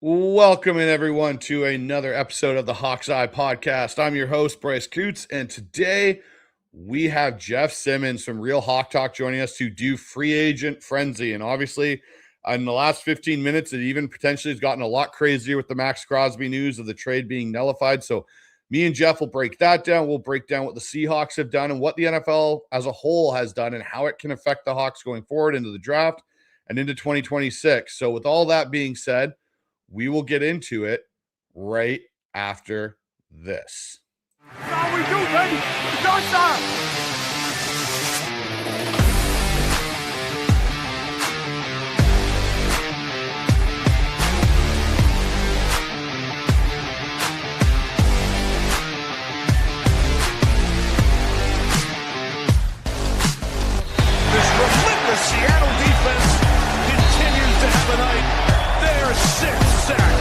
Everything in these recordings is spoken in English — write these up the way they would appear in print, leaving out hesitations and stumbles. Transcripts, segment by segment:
Welcome in everyone to another episode of the Hawks Eye podcast. I'm your host, Bryce Coutts, and today we have Jeff Simmons from Real Hawk Talk joining us to do free agent frenzy. And obviously, in the last 15 minutes, it even potentially has gotten a lot crazier with the Max Crosby news of the trade being nullified. So me and Jeff will break that down. We'll break down what the Seahawks have done and what the NFL as a whole has done and how it can affect the Hawks going forward into the draft and into 2026. So with all that being said, we will get into it right after this. That's all we do, baby. It's our time. This relentless Seattle defense continues to have a night. Their sixth sack.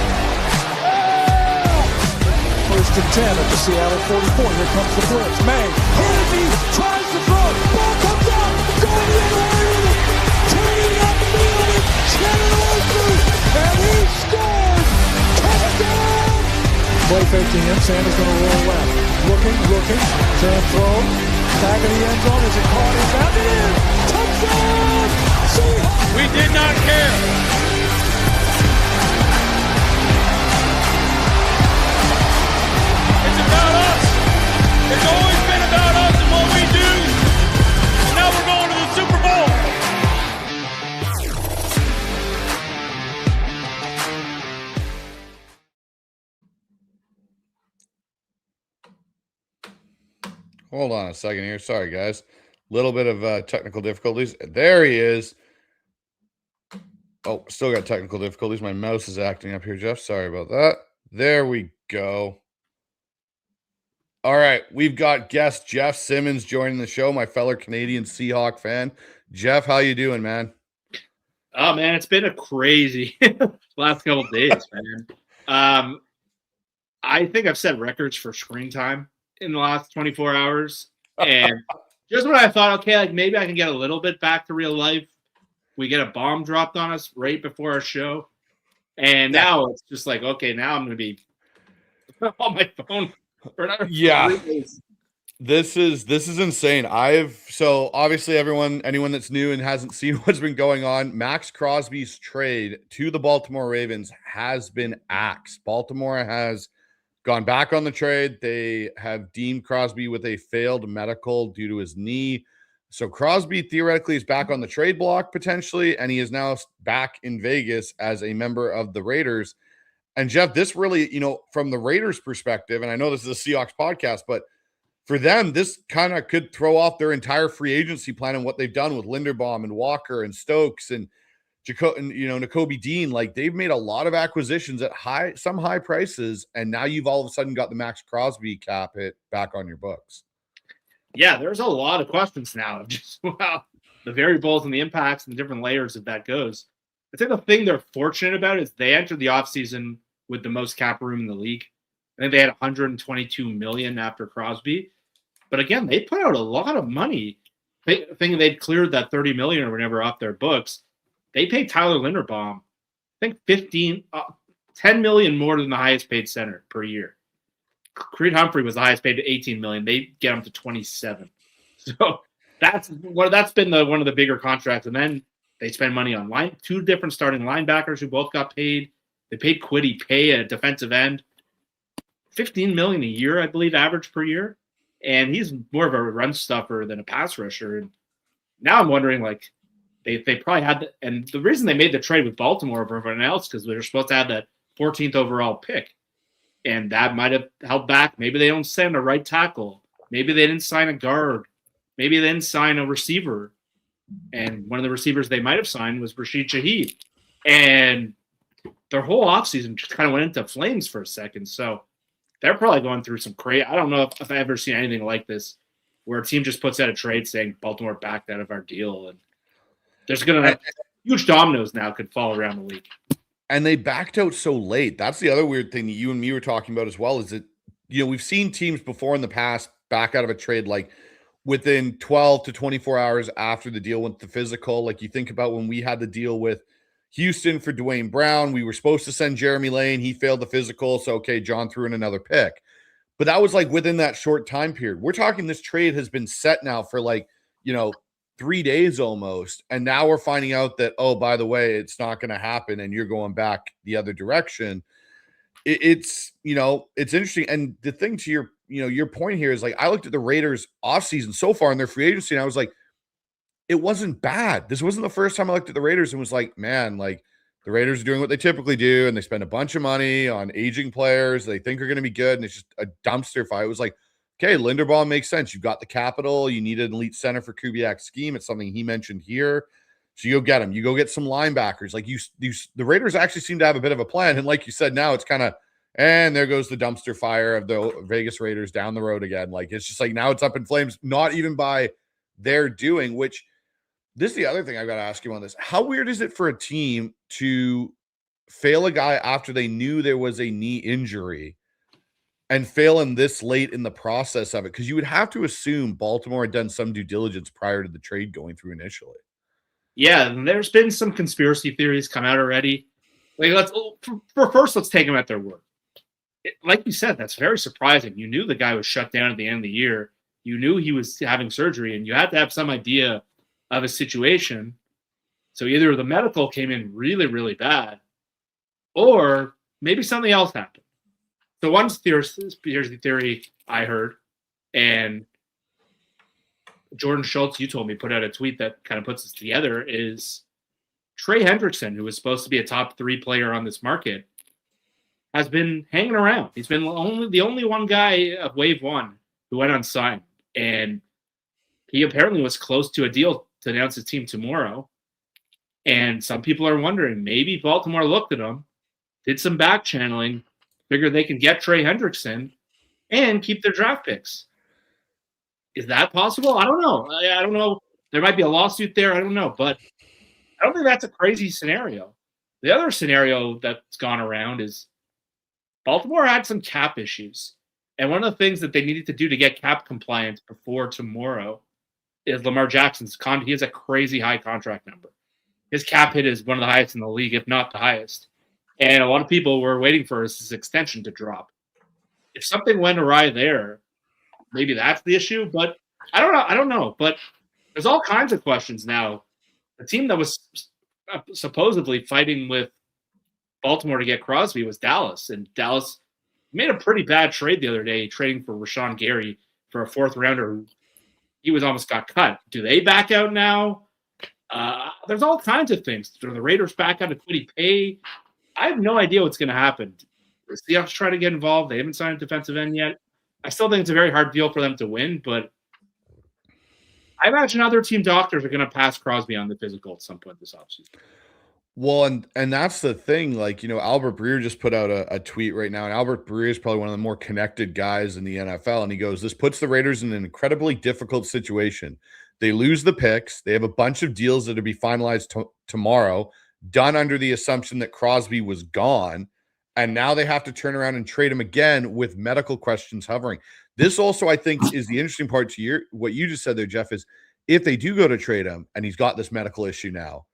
First and 10 at the Seattle 44. Here comes the Blitz. May. Kennedy tries to throw. Ball comes out. Going the other way with it. Turning up the field. It's Schneider through. And he scores. Touchdown. Play faking in. Sam is going to roll left. Looking. Sam throws. Back in the end zone. Is it caught? It's out. It is. Touchdown. Seahawks. We did not care. It's about us. It's always been about us and what we do. And now we're going to the Super Bowl. Hold on a second here. Sorry, guys. Little bit of technical difficulties. There he is. Oh, still got technical difficulties. My mouse is acting up here, Jeff. Sorry about that. There we go. All right, we've got guest Jeff Simmons joining the show, my fellow Canadian Seahawk fan. Jeff, how you doing, man? Oh man, it's been a crazy last couple of days, man. I think I've set records for screen time in the last 24 hours. And just when I thought, okay, like maybe I can get a little bit back to real life, we get a bomb dropped on us right before our show. And now it's just like, okay, now I'm going to be on my phone for another 3 days. This is insane. So obviously anyone that's new and hasn't seen what's been going on, Max Crosby's trade to the Baltimore Ravens has been axed. Baltimore has gone back on the trade. They have deemed Crosby with a failed medical due to his knee. So Crosby theoretically is back on the trade block potentially, and he is now back in Vegas as a member of the Raiders. And Jeff, this really, from the Raiders' perspective, and I know this is a Seahawks podcast, but for them, this kind of could throw off their entire free agency plan and what they've done with Linderbaum and Walker and Stokes and Nakobe Dean. Like, they've made a lot of acquisitions at some high prices, and now you've all of a sudden got the Max Crosby cap hit back on your books. Yeah, there's a lot of questions now of just the variables and the impacts and the different layers of that goes. I think the thing they're fortunate about is they entered the offseason with the most cap room in the league. I think they had $122 million after Crosby. But again, they put out a lot of money. Thinking they'd cleared that $30 million or whatever off their books. They paid Tyler Linderbaum, I think $10 million more than the highest paid center per year. Creed Humphrey was the highest paid to $18 million. They get him to $27. So that's been one of the bigger contracts. And then they spend money on two different starting linebackers who both got paid. They paid Kwity Paye, a defensive end, $15 million a year, I believe, average per year. And he's more of a run stuffer than a pass rusher. And now I'm wondering, like, they probably had and the reason they made the trade with Baltimore over everyone else because they were supposed to have that 14th overall pick. And that might have held back. Maybe they don't send a right tackle. Maybe they didn't sign a guard. Maybe they didn't sign a receiver. And one of the receivers they might have signed was Rashid Shaheed. And their whole offseason just kind of went into flames for a second. So they're probably going through some crazy. I don't know if I've ever seen anything like this where a team just puts out a trade saying Baltimore backed out of our deal. And there's going to huge dominoes now could fall around the league. And they backed out so late. That's the other weird thing that you and me were talking about as well, is that, we've seen teams before in the past back out of a trade like within 12 to 24 hours after the deal went to physical. Like, you think about when we had the deal with Houston for Dwayne Brown. We were supposed to send Jeremy Lane. He failed the physical. So, okay, John threw in another pick. But that was like within that short time period. We're talking this trade has been set now for 3 days almost. And now we're finding out that, oh, by the way, it's not going to happen. And you're going back the other direction. It's interesting. And the thing to your point here is like, I looked at the Raiders offseason so far in their free agency, and I was like, it wasn't bad. This wasn't the first time I looked at the Raiders and was like, man, like the Raiders are doing what they typically do, and they spend a bunch of money on aging players they think are going to be good, and it's just a dumpster fire. It was like, okay, Linderbaum makes sense. You've got the capital. You need an elite center for Kubiak's scheme. It's something he mentioned here. So you go get him. You go get some linebackers. Like the Raiders actually seem to have a bit of a plan. And like you said, now it's kind of, and there goes the dumpster fire of the Vegas Raiders down the road again. Like it's just like now it's up in flames, not even by their doing, which this is the other thing I've got to ask you on this. How weird is it for a team to fail a guy after they knew there was a knee injury and fail him this late in the process of it? Because you would have to assume Baltimore had done some due diligence prior to the trade going through initially. Yeah, and there's been some conspiracy theories come out already. Like, let's take them at their word. Like you said, that's very surprising. You knew the guy was shut down at the end of the year. You knew he was having surgery, and you had to have some idea of a situation. So either the medical came in really, really bad, or maybe something else happened. So one conspiracy theory I heard, and Jordan Schultz, you told me, put out a tweet that kind of puts this together, is Trey Hendrickson, who was supposed to be a top 3 player on this market, has been hanging around. He's been the only one guy of wave one who went unsigned. And he apparently was close to a deal to announce his team tomorrow. And some people are wondering, maybe Baltimore looked at him, did some back channeling, figured they can get Trey Hendrickson and keep their draft picks. Is that possible? I don't know. I don't know. There might be a lawsuit there. I don't know. But I don't think that's a crazy scenario. The other scenario that's gone around is Baltimore had some cap issues. And one of the things that they needed to do to get cap compliance before tomorrow is Lamar Jackson's he has a crazy high contract number. His cap hit is one of the highest in the league, if not the highest. And a lot of people were waiting for his extension to drop. If something went awry there, maybe that's the issue, but I don't know. But there's all kinds of questions now. The team that was supposedly fighting with Baltimore to get Crosby was Dallas, and Dallas made a pretty bad trade the other day, trading for Rashawn Gary for a 4th rounder. He almost got cut. Do they back out now? There's all kinds of things. Do the Raiders back out of Quiddy Pay? I have no idea what's going to happen. The Seahawks try to get involved. They haven't signed a defensive end yet. I still think it's a very hard deal for them to win, but I imagine other team doctors are going to pass Crosby on the physical at some point this offseason. Well, and that's the thing. Like, Albert Breer just put out a tweet right now, and Albert Breer is probably one of the more connected guys in the NFL. And he goes, this puts the Raiders in an incredibly difficult situation. They lose the picks. They have a bunch of deals that will be finalized tomorrow, done under the assumption that Crosby was gone. And now they have to turn around and trade him again with medical questions hovering. This also, I think, is the interesting part to what you just said there, Jeff, is if they do go to trade him and he's got this medical issue now,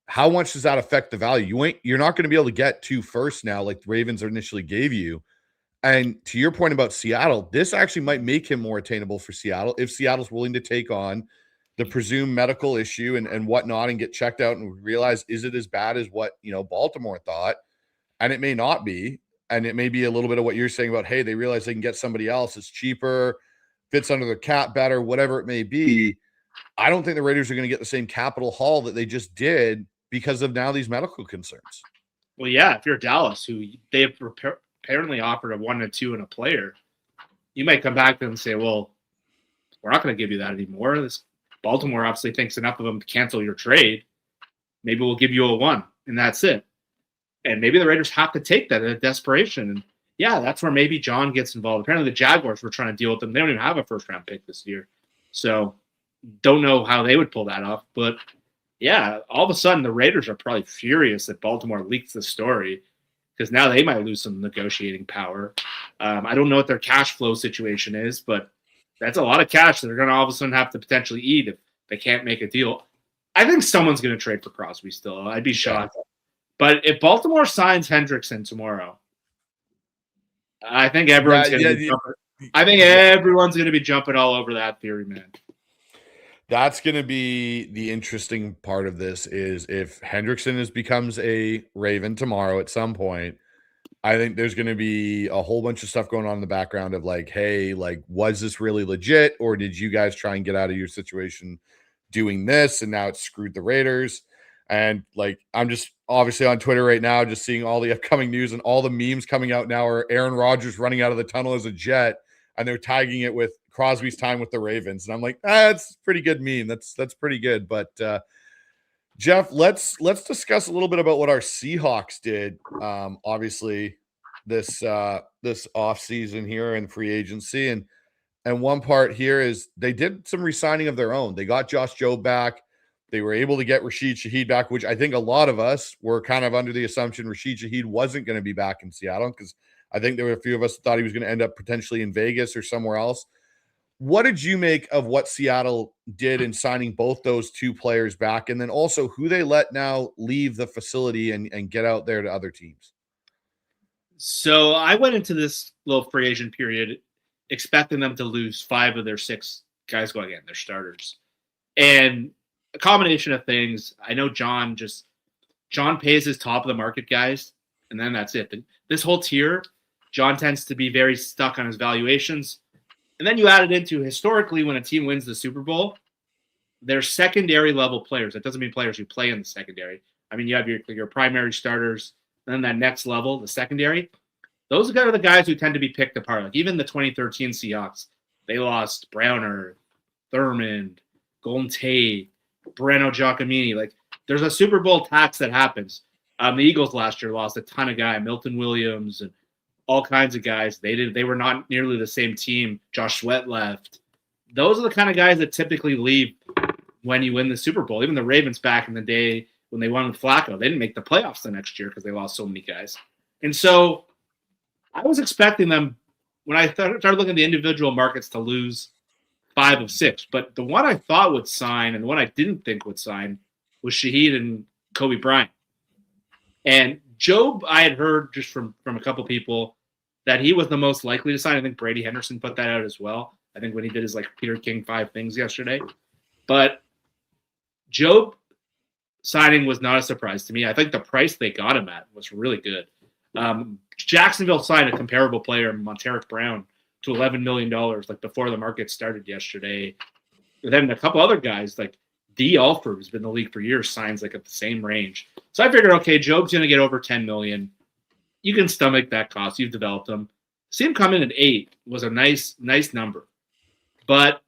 how much does that affect the value? You're not going to be able to get 2 firsts now like the Ravens initially gave you. And to your point about Seattle, this actually might make him more attainable for Seattle if Seattle's willing to take on the presumed medical issue and whatnot and get checked out and realize, is it as bad as what, Baltimore thought? And it may not be. And it may be a little bit of what you're saying about, hey, they realize they can get somebody else. It's cheaper, fits under the cap better, whatever it may be. I don't think the Raiders are going to get the same capital haul that they just did because of now these medical concerns. Well, yeah, if you're Dallas, who they've apparently offered a 1 and 2 in a player, you might come back to them and say, well, we're not going to give you that anymore. This Baltimore obviously thinks enough of them to cancel your trade. Maybe we'll give you a 1, and that's it. And maybe the Raiders have to take that in desperation. And yeah, that's where maybe John gets involved. Apparently the Jaguars were trying to deal with them. They don't even have a 1st-round pick this year. So don't know how they would pull that off. But yeah, all of a sudden the Raiders are probably furious that Baltimore leaked the story because now they might lose some negotiating power. I don't know what their cash flow situation is, but that's a lot of cash that they're going to all of a sudden have to potentially eat if they can't make a deal. I think someone's going to trade for Crosby still. I'd be shocked. But if Baltimore signs Hendrickson tomorrow, I think everyone's going to be jumping. I think everyone's going to be jumping all over that theory, man. That's going to be the interesting part of this is if Hendrickson becomes a Raven tomorrow at some point, I think there's going to be a whole bunch of stuff going on in the background of like, hey, like, was this really legit? Or did you guys try and get out of your situation doing this? And now it's screwed the Raiders. And like, I'm just obviously on Twitter right now, just seeing all the upcoming news and all the memes coming out now are Aaron Rodgers running out of the tunnel as a Jet. And they're tagging it with Crosby's time with the Ravens. And I'm like, that's pretty good meme. That's pretty good. But Jeff, let's discuss a little bit about what our Seahawks did. Obviously, this offseason here in free agency. And one part here is they did some re-signing of their own. They got Josh Jobe back. They were able to get Rashid Shaheed back, which I think a lot of us were kind of under the assumption Rashid Shaheed wasn't going to be back in Seattle because I think there were a few of us that thought he was going to end up potentially in Vegas or somewhere else. What did you make of what Seattle did in signing both those two players back? And then also who they let now leave the facility and get out there to other teams? So I went into this little free agent period expecting them to lose 5 of their 6 guys going in, their starters. And a combination of things. I know John pays his top of the market guys, and then that's it. This whole tier, John tends to be very stuck on his valuations. And then you add it into historically when a team wins the Super Bowl, they're secondary level players. That doesn't mean players who play in the secondary. I mean, you have your primary starters, and then that next level, the secondary. Those are the guys who tend to be picked apart. Like even the 2013 Seahawks, they lost Browner, Thurmond, Golden Tate, Breno Giacomini. Like there's a Super Bowl tax that happens. The Eagles last year lost a ton of guys, Milton Williams and all kinds of guys. They were not nearly the same team. Josh Sweat left. Those are the kind of guys that typically leave when you win the Super Bowl. Even the Ravens back in the day when they won with Flacco, they didn't make the playoffs the next year because they lost so many guys. And so I was expecting them when I started looking at the individual markets to lose 5 of 6. But the one I thought would sign and the one I didn't think would sign was Shaheed and Kobe Bryant. And Jobe, I had heard just from a couple people that he was the most likely to sign. I think Brady Henderson put that out as well. I think when he did his like Peter King 5 things yesterday. But Jobe signing was not a surprise to me. I think the price they got him at was really good. Jacksonville signed a comparable player, Monteric Brown, to $11 million like before the market started yesterday. And then a couple other guys like D. Alford, who's been in the league for years, signs like at the same range. So I figured, okay, Jobe's going to get over $10 million. You can stomach that cost. You've developed him. See him come in at 8 was a nice number. But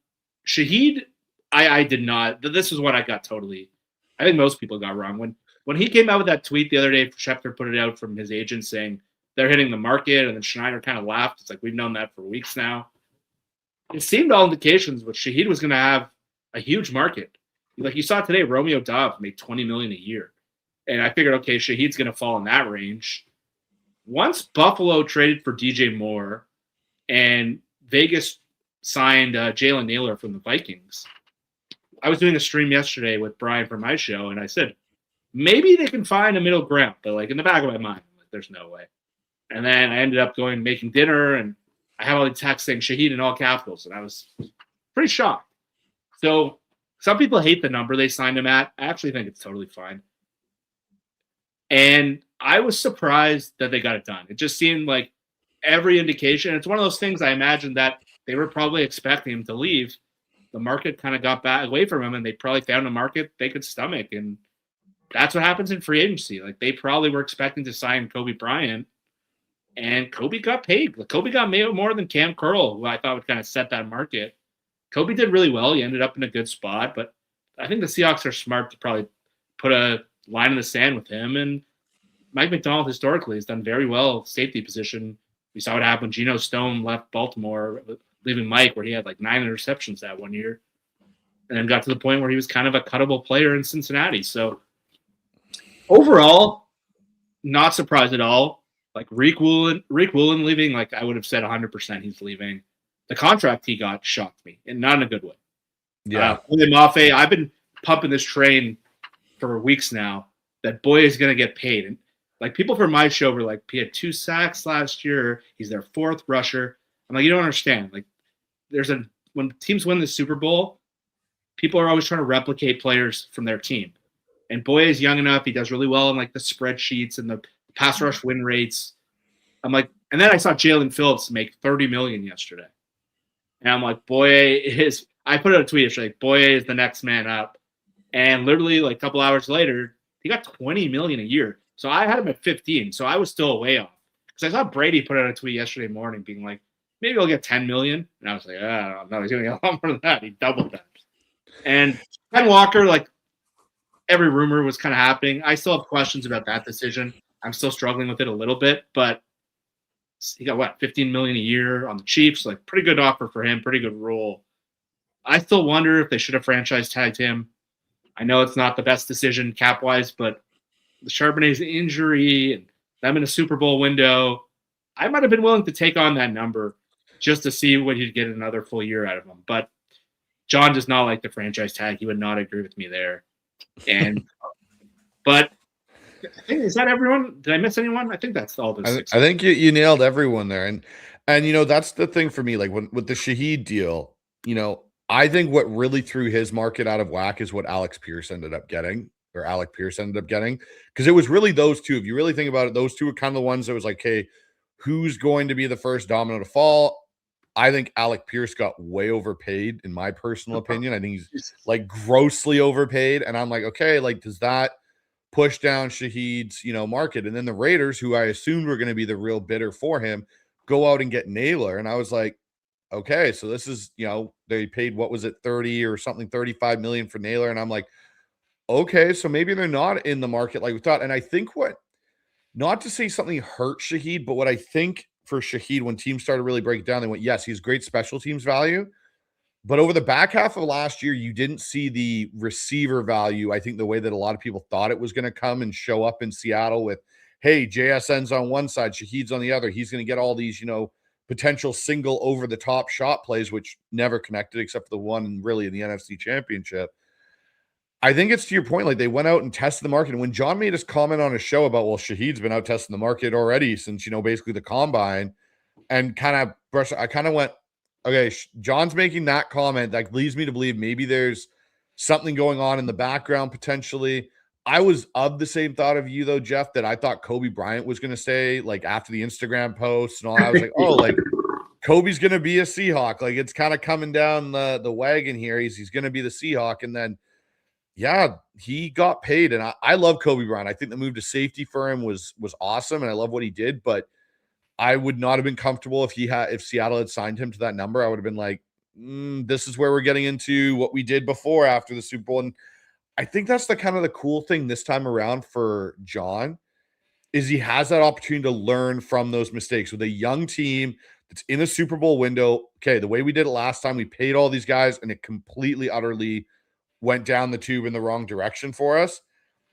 Shaheed, I did not. This is what I got totally. I think most people got wrong. When he came out with that tweet the other day, Schefter put it out from his agent saying they're hitting the market, and then Schneider kind of laughed. It's like, we've known that for weeks now. It seemed all indications that Shaheed was going to have a huge market. Like you saw today, Romeo Doubs made $20 million a year. And I figured, okay, Shaheed's going to fall in that range. Once Buffalo traded for DJ Moore and Vegas signed Jalen Naylor from the Vikings, I was doing a stream yesterday with Brian from my show, and I said, maybe they can find a middle ground. But like in the back of my mind, like, there's no way. And then I ended up making dinner, and I have all the texts saying Shaheed in all capitals, and I was pretty shocked. So some people hate the number they signed him at. I actually think it's totally fine. And I was surprised that they got it done. It just seemed like every indication. It's one of those things I imagined that they were probably expecting him to leave. The market kind of got back away from him, and they probably found a market they could stomach. And that's what happens in free agency. Like they probably were expecting to sign Kobe Bryant, and Kobe got paid. Like, Kobe got more than Cam Curl, who I thought would kind of set that market. Kobe did really well. He ended up in a good spot, but I think the Seahawks are smart to probably put a line in the sand with him. And Mike McDonald historically has done very well safety position. We saw what happened when Geno Stone left Baltimore, leaving Mike, where he had like 9 interceptions that one year, and then got to the point where he was kind of a cuttable player in Cincinnati. So overall, not surprised at all. Like Riq Woolen leaving, like I would have said 100% he's leaving. The contract he got shocked me, and not in a good way. Yeah. William Mafe, I've been pumping this train for weeks now. that Boye is going to get paid. And like people from my show were like, he had 2 sacks last year. He's their 4th rusher. I'm like, you don't understand. Like when teams win the Super Bowl, people are always trying to replicate players from their team. And Boye is young enough. He does really well in like the spreadsheets and the pass rush win rates. I'm like, and then I saw Jalen Phillips make $30 million yesterday. And I'm like, I put out a tweet yesterday, Boye is the next man up. And literally like a couple hours later, he got $20 million a year. So I had him at 15. So I was still way off. Because I saw Brady put out a tweet yesterday morning being like, maybe I'll get 10 million. And I was like, oh, no, he's going to get a lot more than that. He doubled that. And Ken Walker, like every rumor was kind of happening. I still have questions about that decision. I'm still struggling with it a little bit, but he got what, 15 million a year on the Chiefs, like pretty good offer for him, pretty good role. I still wonder if they should have franchise tagged him. I know it's not the best decision cap wise, but the Charbonnet's injury and them in a Super Bowl window, I might have been willing to take on that number just to see what he'd get another full year out of him. But John does not like the franchise tag. He would not agree with me there. And but I think, is that everyone? Did I miss anyone? I think that's all those 6. I think you nailed everyone there. And you know, that's the thing for me. Like with the Shaheed deal, you know, I think what really threw his market out of whack is what Alec Pierce ended up getting. Because it was really those two. If you really think about it, those two were kind of the ones that was like, hey, who's going to be the first domino to fall? I think Alec Pierce got way overpaid, in my personal opinion. I think he's like grossly overpaid. And I'm like, okay, like, does that push down Shaheed's, you know, market? And then the Raiders, who I assumed were going to be the real bidder for him, go out and get Naylor. And I was like, okay, so this is, you know, they paid, what was it, 30 or something, 35 million for Naylor. And I'm like, okay, so maybe they're not in the market like we thought. And I think not to say something hurt Shaheed, but what I think for Shaheed, when teams started really breaking down, they went, yes, he's great special teams value. But over the back half of last year, you didn't see the receiver value, I think, the way that a lot of people thought it was going to come and show up in Seattle with, hey, JSN's on one side, Shaheed's on the other. He's going to get all these, you know, potential single over-the-top shot plays, which never connected except for the one really in the NFC Championship. I think it's to your point, like they went out and tested the market. And when John made his comment on his show about, well, Shaheed's been out testing the market already since, you know, basically the combine, and I kind of went, okay, John's making that comment that leads me to believe maybe there's something going on in the background potentially. I was of the same thought of you though, Jeff, that I thought Kobe Bryant was going to stay like after the Instagram posts and all. I was like, oh, like Kobe's going to be a Seahawk. Like it's kind of coming down the wagon here. He's going to be the Seahawk. And then, yeah, he got paid. And I love Kobe Bryant. I think the move to safety for him was awesome. And I love what he did, but I would not have been comfortable if Seattle had signed him to that number. I would have been like, this is where we're getting into what we did before after the Super Bowl. And I think that's the kind of the cool thing this time around for John is he has that opportunity to learn from those mistakes with a young team that's in a Super Bowl window. Okay, the way we did it last time, we paid all these guys and it completely, utterly went down the tube in the wrong direction for us.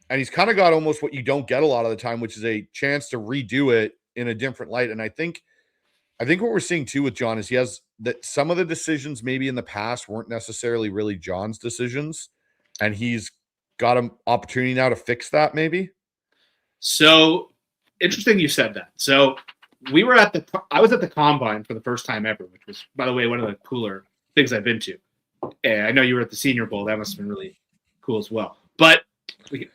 And he's kind of got almost what you don't get a lot of the time, which is a chance to redo it in a different light. And I think what we're seeing too with John is he has that some of the decisions maybe in the past weren't necessarily really John's decisions. And he's got an opportunity now to fix that maybe. So interesting you said that. So I was at the combine for the first time ever, which was, by the way, one of the cooler things I've been to. And I know you were at the Senior Bowl. That must have been really cool as well. But we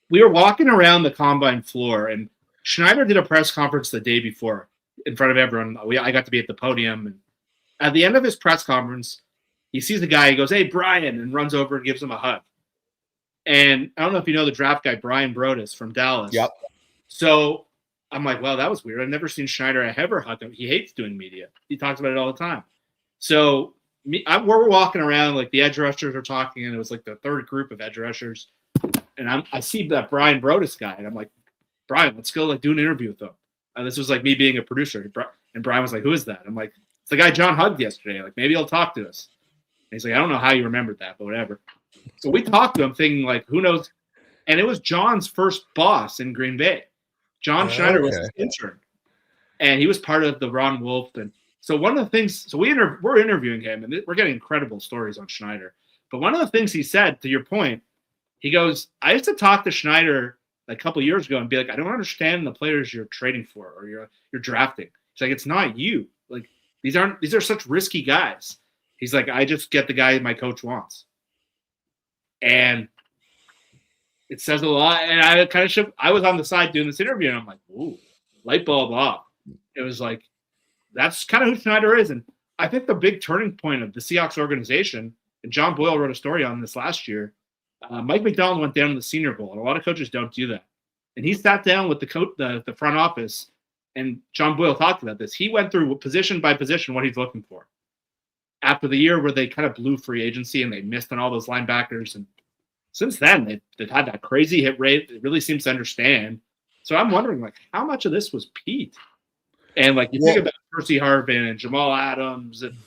were walking around the combine floor, and Schneider did a press conference the day before in front of everyone. I got to be at the podium. And at the end of his press conference, he sees the guy. He goes, "Hey, Brian," and runs over and gives him a hug. And I don't know if you know the draft guy, Brian Broaddus from Dallas. Yep. So I'm like, well, that was weird. I've never seen Schneider ever hug him. He hates doing media. He talks about it all the time. So we're walking around, like the edge rushers are talking, and it was like the third group of edge rushers. And I see that Brian Broaddus guy, and I'm like, Brian, let's go like do an interview with him. And this was like me being a producer. And Brian was like, who is that? I'm like, it's the guy John hugged yesterday. Like, maybe he'll talk to us. And he's like, I don't know how you remembered that, but whatever. So we talked to him thinking like, who knows? And it was John's first boss in Green Bay. John Schneider was his intern. And he was part of the Ron Wolf. And so one of the things, so we're interviewing him, and we're getting incredible stories on Schneider. But one of the things he said, to your point, he goes, I used to talk to Schneider a couple of years ago and be like, I don't understand the players you're trading for or you're drafting. He's like, it's not you. Like these are such risky guys. He's like, I just get the guy my coach wants. And it says a lot. And I was on the side doing this interview and I'm like, ooh, light bulb off. It was like, that's kind of who Schneider is. And I think the big turning point of the Seahawks organization, and John Boyle wrote a story on this last year, Mike McDonald went down to the Senior Bowl, and a lot of coaches don't do that. And he sat down with the front office, and John Boyle talked about this. He went through position by position what he's looking for. After the year where they kind of blew free agency and they missed on all those linebackers, and since then they've had that crazy hit rate. It really seems to understand. So I'm wondering, like, how much of this was Pete? And like you think about Percy Harvin and Jamal Adams and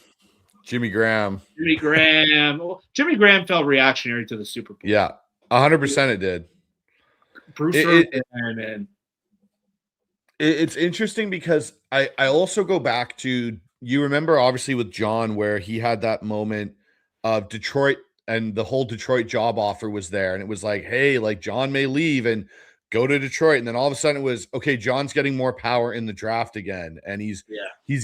Jimmy Graham. Well, Jimmy Graham felt reactionary to the Super Bowl. Yeah, 100% it did. It's interesting because I also go back to, you remember obviously with John where he had that moment of Detroit and the whole Detroit job offer was there. And it was like, hey, like John may leave and go to Detroit. And then all of a sudden it was, okay, John's getting more power in the draft again. And he's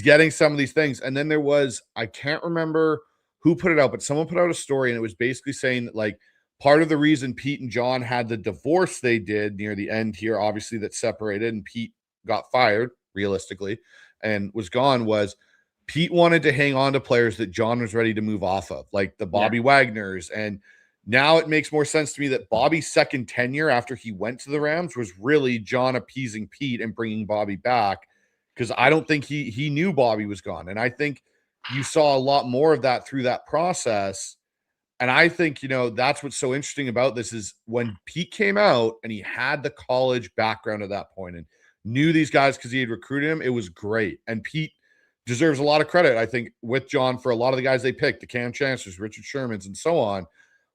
getting some of these things. And then there was, I can't remember who put it out, but someone put out a story and it was basically saying that like part of the reason Pete and John had the divorce they did near the end here, obviously that separated and Pete got fired realistically and was gone, was Pete wanted to hang on to players that John was ready to move off of, like the Bobby Wagners. And now it makes more sense to me that Bobby's second tenure after he went to the Rams was really John appeasing Pete and bringing Bobby back, because I don't think he knew Bobby was gone. And I think you saw a lot more of that through that process. And I think, you know, that's what's so interesting about this is when Pete came out and he had the college background at that point and knew these guys because he had recruited him, it was great. And Pete deserves a lot of credit, I think, with John for a lot of the guys they picked, the Cam Chancellors, Richard Shermans, and so on.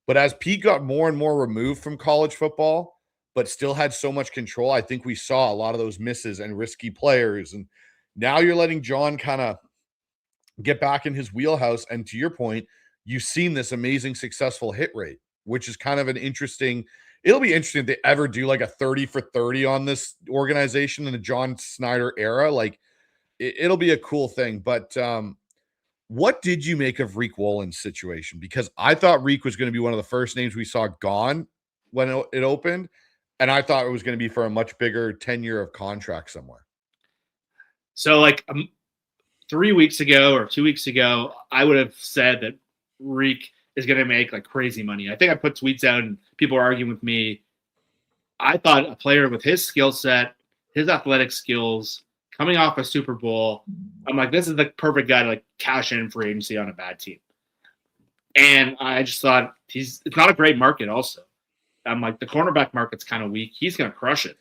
But as Pete got more and more removed from college football, but still had so much control, I think we saw a lot of those misses and risky players. And now you're letting John kind of get back in his wheelhouse. And to your point, you've seen this amazing successful hit rate, which is kind of an interesting, it'll be interesting if they ever do like a 30 for 30 on this organization in the John Schneider era. Like it'll be a cool thing. But what did you make of Riq Woolen's situation? Because I thought Riq was going to be one of the first names we saw gone when it opened. And I thought it was going to be for a much bigger tenure of contract somewhere. So like 3 weeks ago or 2 weeks ago, I would have said that Riq is going to make like crazy money. I think I put tweets out and people were arguing with me. I thought a player with his skill set, his athletic skills, coming off a Super Bowl, I'm like, this is the perfect guy to like cash in free agency on a bad team. And I just thought it's not a great market also. I'm like, the cornerback market's kind of weak. He's going to crush it.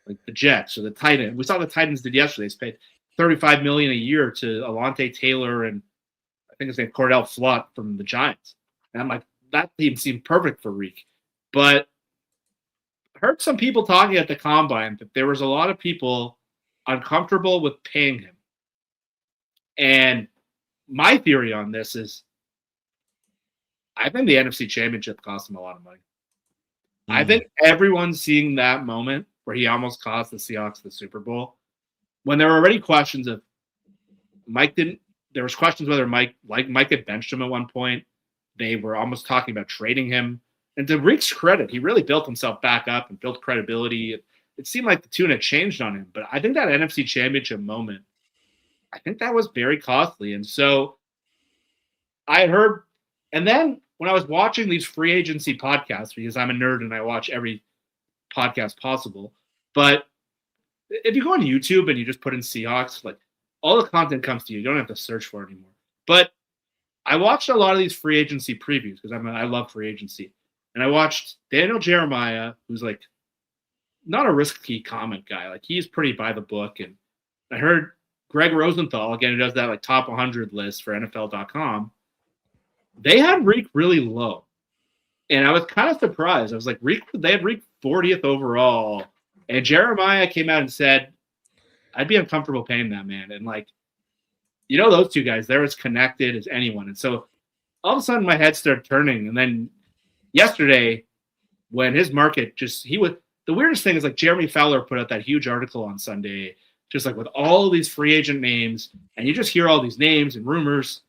Like the Jets or the Titans. We saw the Titans did yesterday. They paid $35 million a year to Alontae Taylor and I think his name Cordell Flott from the Giants. And I'm like, that team seemed perfect for Riq. But I heard some people talking at the Combine that there was a lot of people uncomfortable with paying him. And my theory on this is I think the NFC Championship cost him a lot of money. I think everyone's seeing that moment where he almost cost the Seahawks the Super Bowl. When there were already questions of there was questions whether Mike had benched him at one point. They were almost talking about trading him. And to Riq's credit, he really built himself back up and built credibility. It seemed like the tune had changed on him. But I think that NFC Championship moment, I think that was very costly. And so I heard, and then when I was watching these free agency podcasts, because I'm a nerd and I watch every podcast possible, but if you go on YouTube and you just put in Seahawks, like all the content comes to you. You don't have to search for it anymore. But I watched a lot of these free agency previews because I love free agency. And I watched Daniel Jeremiah, who's like not a risky comment guy. Like he's pretty by the book. And I heard Greg Rosenthal, again, who does that like top 100 list for NFL.com. They had Riq really low. And I was kind of surprised. I was like, they had Riq 40th overall. And Jeremiah came out and said, I'd be uncomfortable paying that man. And like, you know, those two guys, they're as connected as anyone. And so all of a sudden my head started turning. And then yesterday, when his market the weirdest thing is like Jeremy Fowler put out that huge article on Sunday, just like with all these free agent names, and you just hear all these names and rumors.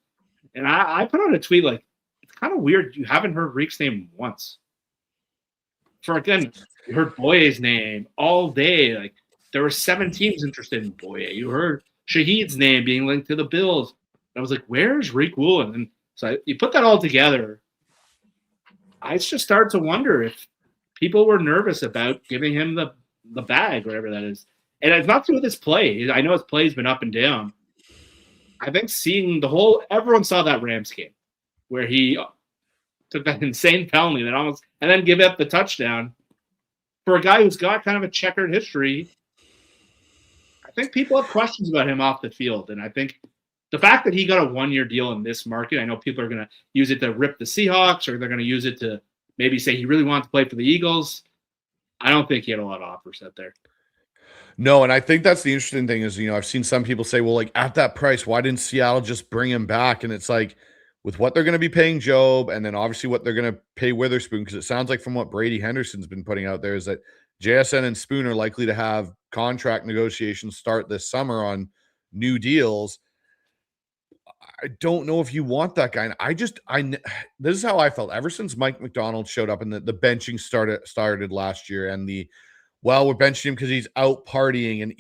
And I put out a tweet like, it's kind of weird. You haven't heard Riq's name once. Again, you heard Boye's name all day. Like there were 7 teams interested in Boye. You heard Shahid's name being linked to the Bills. And I was like, where's Riq Woolen? And so you put that all together. I just started to wonder if people were nervous about giving him the bag, whatever that is. And it's not to do with his play. I know his play's been up and down. I think seeing everyone saw that Rams game where he took that insane penalty and then give up the touchdown. For a guy who's got kind of a checkered history, I think people have questions about him off the field. And I think the fact that he got a 1-year deal in this market, I know people are going to use it to rip the Seahawks, or they're going to use it to maybe say he really wanted to play for the Eagles. I don't think he had a lot of offers out there. No, and I think that's the interesting thing is, I've seen some people say, well, like at that price, why didn't Seattle just bring him back? And it's like, with what they're going to be paying Job, and then obviously what they're going to pay Witherspoon, because it sounds like from what Brady Henderson's been putting out there is that JSN and Spoon are likely to have contract negotiations start this summer on new deals. I don't know if you want that guy. And this is how I felt ever since Mike McDonald showed up and the benching started last year, and we're benching him because he's out partying, and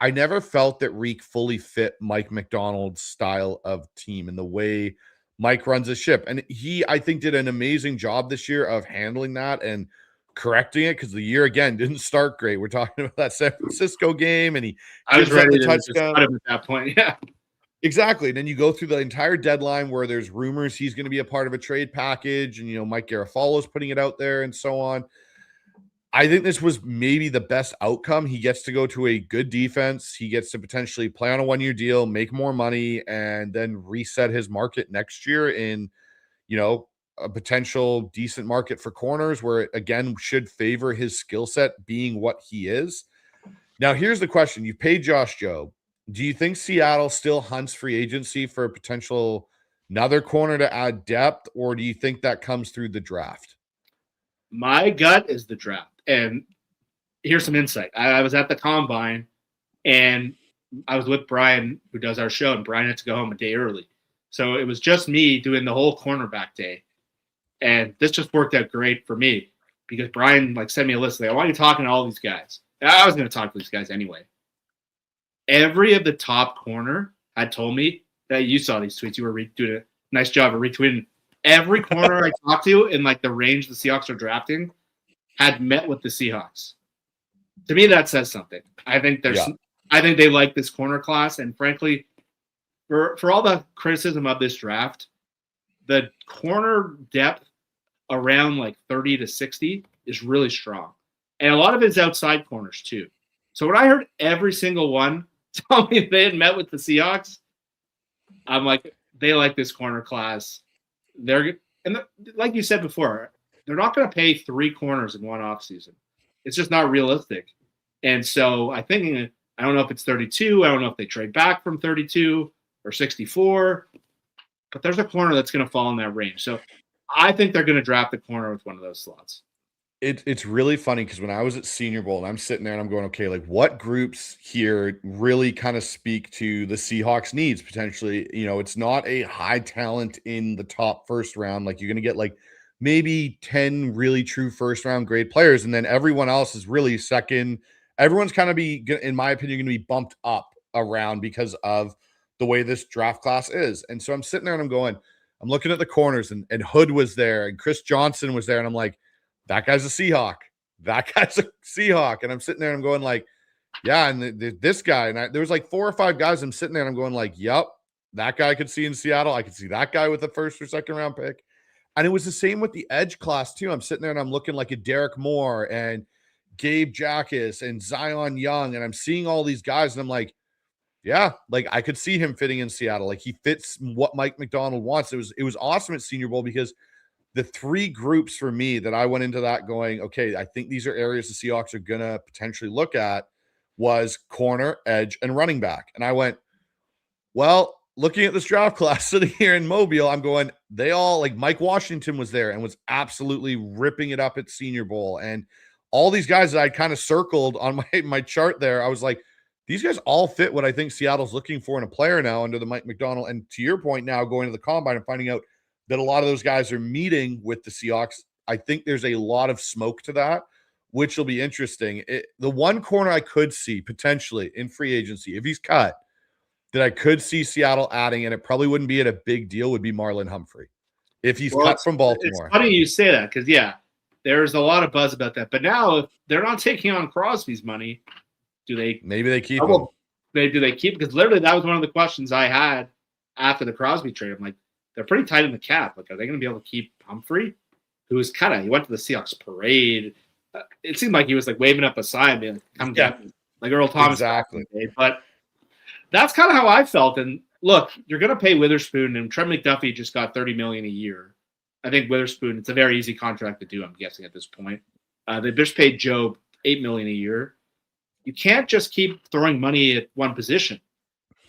I never felt that Riq fully fit Mike McDonald's style of team and the way Mike runs his ship. And he, I think, did an amazing job this year of handling that and correcting it, because the year, again, didn't start great. We're talking about that San Francisco game, and I was ready to just cut him at that point. Yeah. Exactly. And then you go through the entire deadline where there's rumors he's going to be a part of a trade package, and, Mike Garafolo's putting it out there and so on. I think this was maybe the best outcome. He gets to go to a good defense. He gets to potentially play on a 1-year deal, make more money, and then reset his market next year in, a potential decent market for corners where it, again, should favor his skill set being what he is. Now, here's the question. You paid Josh Jobe. Do you think Seattle still hunts free agency for a potential another corner to add depth, or do you think that comes through the draft? My gut is the draft. And here's some insight. I was at the Combine, and I was with Brian, who does our show, and Brian had to go home a day early. So it was just me doing the whole cornerback day. And this just worked out great for me because Brian sent me a list. I want you talking to all these guys. And I was going to talk to these guys anyway. Every of the top corner had told me that you saw these tweets. You were doing a nice job of retweeting. Every corner I talked to in the range the Seahawks are drafting had met with the Seahawks. To me, that says something. I think they like this corner class, and frankly, for all the criticism of this draft, the corner depth around 30 to 60 is really strong, and a lot of it's outside corners too. So when I heard every single one tell me they had met with the Seahawks, I'm like, they like this corner class. Like you said before, they're not going to pay 3 corners in one offseason. It's just not realistic. And so I think, I don't know if it's 32. I don't know if they trade back from 32 or 64, but there's a corner that's going to fall in that range. So I think they're going to draft the corner with one of those slots. It's really funny because when I was at Senior Bowl and I'm sitting there and I'm going, okay, what groups here really kind of speak to the Seahawks needs potentially? It's not a high talent in the top first round. You're going to get maybe 10 really true first round grade players. And then everyone else is really second. Everyone's kind of in my opinion, going to be bumped up around because of the way this draft class is. And so I'm sitting there and I'm looking at the corners, and Hood was there and Chris Johnson was there. And I'm like, that guy's a Seahawk. That guy's a Seahawk. And I'm sitting there and I'm going yeah. And this guy, and there was 4 or 5 guys. I'm sitting there and I'm going yep, that guy I could see in Seattle. I could see that guy with a first or second round pick. And it was the same with the edge class too. I'm sitting there and I'm looking like a Derek Moore and Gabe Jackas and Zion Young. And I'm seeing all these guys and I'm like, yeah, I could see him fitting in Seattle. He fits what Mike McDonald wants. It was awesome at Senior Bowl because the 3 groups for me that I went into that going, okay, I think these are areas the Seahawks are going to potentially look at was corner, edge, and running back. And I went, well, looking at this draft class sitting here in Mobile, I'm going, they all, like Mike Washington was there and was absolutely ripping it up at Senior Bowl. And all these guys that I kind of circled on my chart there, I was like, these guys all fit what I think Seattle's looking for in a player now under the Mike McDonald. And to your point now, going to the combine and finding out that a lot of those guys are meeting with the Seahawks, I think there's a lot of smoke to that, which will be interesting. The one corner I could see potentially in free agency, if he's cut, that I could see Seattle adding, and it probably wouldn't be at a big deal, would be Marlon Humphrey. If he's cut from Baltimore. It's funny you say that because, yeah, there's a lot of buzz about that. But now if they're not taking on Crosby's money, do they? Maybe they keep him. Do they keep? Because literally that was one of the questions I had after the Crosby trade. I'm like, they're pretty tight in the cap. Like, are they going to be able to keep Humphrey, who was he went to the Seahawks parade. It seemed like he was like waving up a sign, being like, "Come get me," like Earl Thomas. Exactly. But that's kind of how I felt. And look, you're going to pay Witherspoon, and Trent McDuffie just got $30 million a year. I think Witherspoon, it's a very easy contract to do, I'm guessing at this point. They just paid Joe $8 million a year. You can't just keep throwing money at one position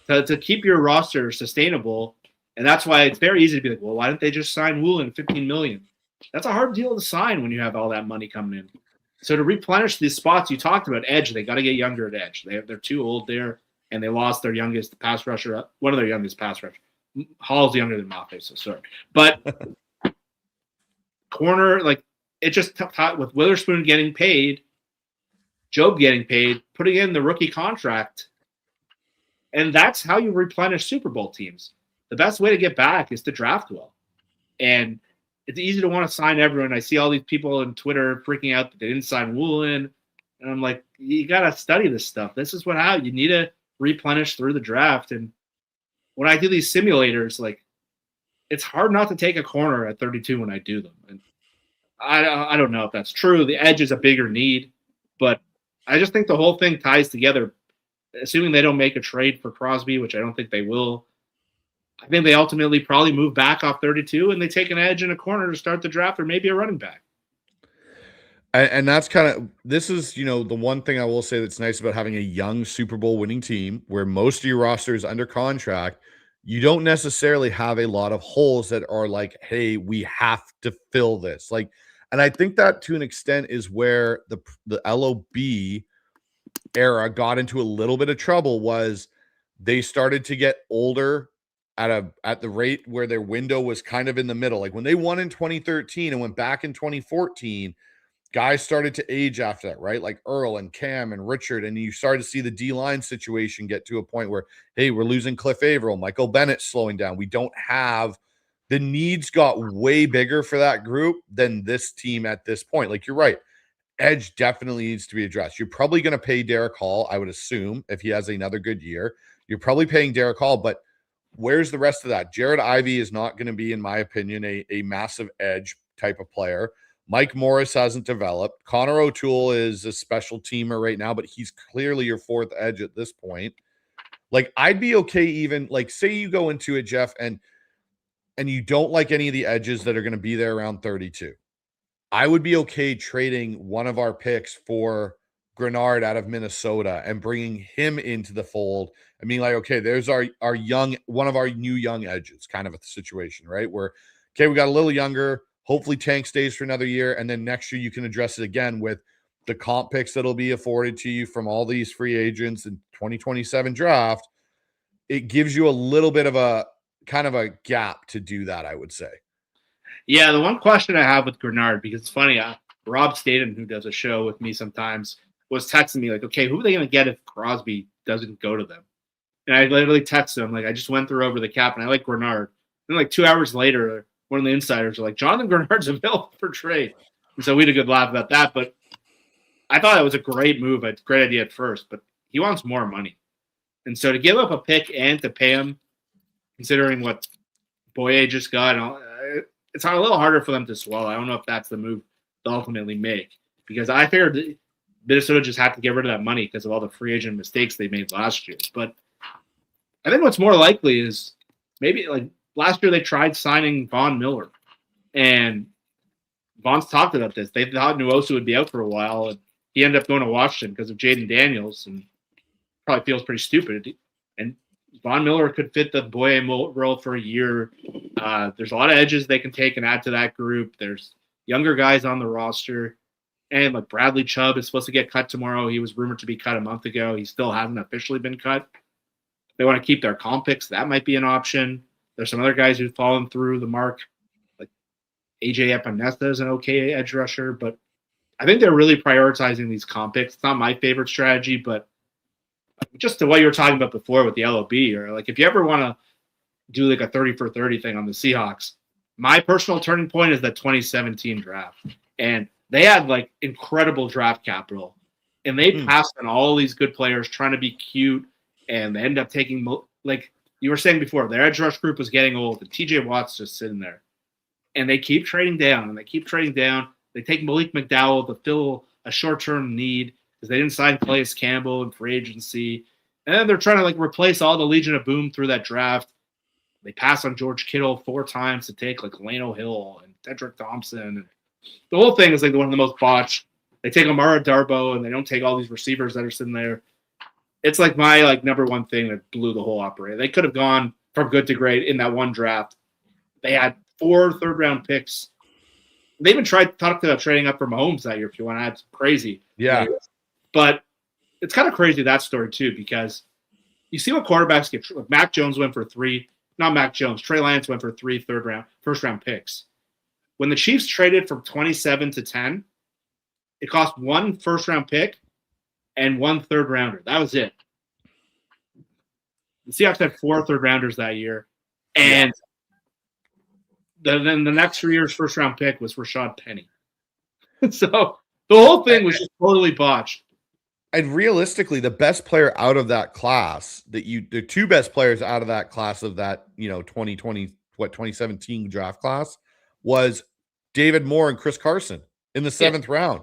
to keep your roster sustainable. And that's why it's very easy to be like, well, why didn't they just sign Woolen $15 million? That's a hard deal to sign when you have all that money coming in. So to replenish these spots you talked about, edge, they got to get younger at edge. They're too old there, and they lost their youngest pass rusher. One of their youngest pass rushers. Hall's younger than Mafe, so sorry. But corner, like, it just with Witherspoon getting paid, Job getting paid, putting in the rookie contract, and that's how you replenish Super Bowl teams. The best way to get back is to draft well. And it's easy to want to sign everyone. I see all these people on Twitter freaking out that they didn't sign Woolen. And I'm like, you got to study this stuff. This is how you need to replenish through the draft. And when I do these simulators, like, it's hard not to take a corner at 32 when I do them. And I don't know if that's true. The edge is a bigger need, but I just think the whole thing ties together. Assuming they don't make a trade for Crosby, which I don't think they will, I think they ultimately probably move back off 32 and they take an edge in a corner to start the draft, or maybe a running back. And that's kind of, this is, the one thing I will say that's nice about having a young Super Bowl winning team where most of your roster is under contract. You don't necessarily have a lot of holes that are like, hey, we have to fill this. Like, and I think that to an extent is where the LOB era got into a little bit of trouble, was they started to get older at the rate where their window was kind of in the middle. Like when they won in 2013 and went back in 2014, guys started to age after that, right? Like Earl and Cam and Richard, and you started to see the D-line situation get to a point where, hey, we're losing Cliff Averill, Michael Bennett slowing down. We don't have – the needs got way bigger for that group than this team at this point. Like, you're right. Edge definitely needs to be addressed. You're probably going to pay Derek Hall, I would assume, if he has another good year. You're probably paying Derek Hall, but where's the rest of that? Jared Ivey is not going to be, in my opinion, a massive edge type of player. Mike Morris hasn't developed. Connor O'Toole is a special teamer right now, but he's clearly your fourth edge at this point. Like, I'd be okay even, like, say you go into it, Jeff, and you don't like any of the edges that are going to be there around 32. I would be okay trading one of our picks for Grenard out of Minnesota and bringing him into the fold and being like, okay, there's our young, one of our new young edges kind of a situation, right? Where, okay, we got a little younger. Hopefully Tank stays for another year. And then next year you can address it again with the comp picks that'll be afforded to you from all these free agents in 2027 draft. It gives you a little bit of a kind of a gap to do that, I would say. Yeah, the one question I have with Grenard, because it's funny, Rob Staten, who does a show with me sometimes, was texting me like, okay, who are they going to get if Crosby doesn't go to them? And I literally texted him, like, I just went through over the cap, and I like Grenard. And like 2 hours later, one of the insiders were like, Jonathan Grenard's available for trade. And so we had a good laugh about that. But I thought it was a great move, a great idea at first, but he wants more money. And so to give up a pick and to pay him, considering what Boye just got, it's a little harder for them to swallow. I don't know if that's the move to ultimately make, because I figured Minnesota just had to get rid of that money because of all the free agent mistakes they made last year. But I think what's more likely is maybe like last year they tried signing Von Miller, and Von's talked about this. They thought Nwosu would be out for a while, and he ended up going to Washington because of Jaden Daniels, and probably feels pretty stupid. And Von Miller could fit the Boye role for a year. There's a lot of edges they can take and add to that group. There's younger guys on the roster. And like Bradley Chubb is supposed to get cut tomorrow. He was rumored to be cut a month ago. He still hasn't officially been cut. If they want to keep their comp picks, that might be an option. There's some other guys who've fallen through the mark. Like AJ Epinesa is an okay edge rusher, but I think they're really prioritizing these comp picks. It's not my favorite strategy, but just to what you were talking about before with the LOB, or like if you ever want to do like a 30 for 30 thing on the Seahawks, my personal turning point is that 2017 draft. And they had like incredible draft capital, and they passed on all these good players trying to be cute, and they ended up taking, like you were saying before, their edge rush group was getting old, and TJ Watt's just sitting there. And they keep trading down, and they keep trading down. They take Malik McDowell to fill a short-term need because they didn't sign Calais Campbell in free agency. And then they're trying to like replace all the Legion of Boom through that draft. They pass on George Kittle 4 times to take like Lano Hill and Cedric Thompson. And the whole thing is like one of the most botched. They take Amara Darbo, and they don't take all these receivers that are sitting there. It's like my like number one thing that blew the whole operation. They could have gone from good to great in that one draft. They had 4 third-round picks. They even talked about trading up for Mahomes that year if you want to add crazy. Yeah. But it's kind of crazy, that story, too, because you see what quarterbacks get. Mac Jones went for 3. Not Mac Jones. Trey Lance went for 3 first-round picks. When the Chiefs traded from 27 to 10, it cost 1 first-round pick and 1 third-rounder. That was it. The Seahawks had 4 third-rounders that year. And then the next 3 years' first-round pick was Rashad Penny. So the whole thing was just totally botched. And realistically, the best player out of that class, the 2 best players out of that class of that, 2017 draft class was David Moore and Chris Carson in the 7th round.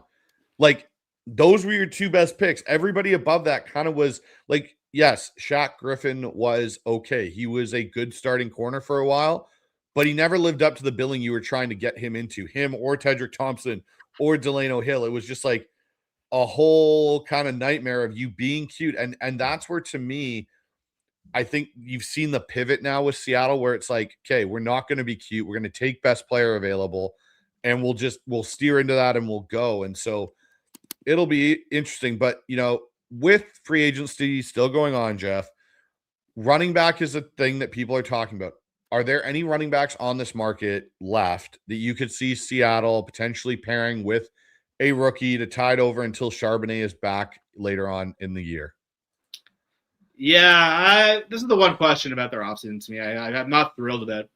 Like, those were your 2 best picks. Everybody above that kind of was like, yes, Shaq Griffin was okay. He was a good starting corner for a while, but he never lived up to the billing you were trying to get him into, him or Tedrick Thompson or Delano Hill. It was just like a whole kind of nightmare of you being cute. And that's where, to me, I think you've seen the pivot now with Seattle where it's like, okay, we're not going to be cute. We're going to take best player available, and we'll steer into that and we'll go. And so it'll be interesting. But, with free agency still going on, Jeff, running back is a thing that people are talking about. Are there any running backs on this market left that you could see Seattle potentially pairing with a rookie to tide over until Charbonnet is back later on in the year? Yeah, this is the one question about their offseason to me. I'm not thrilled that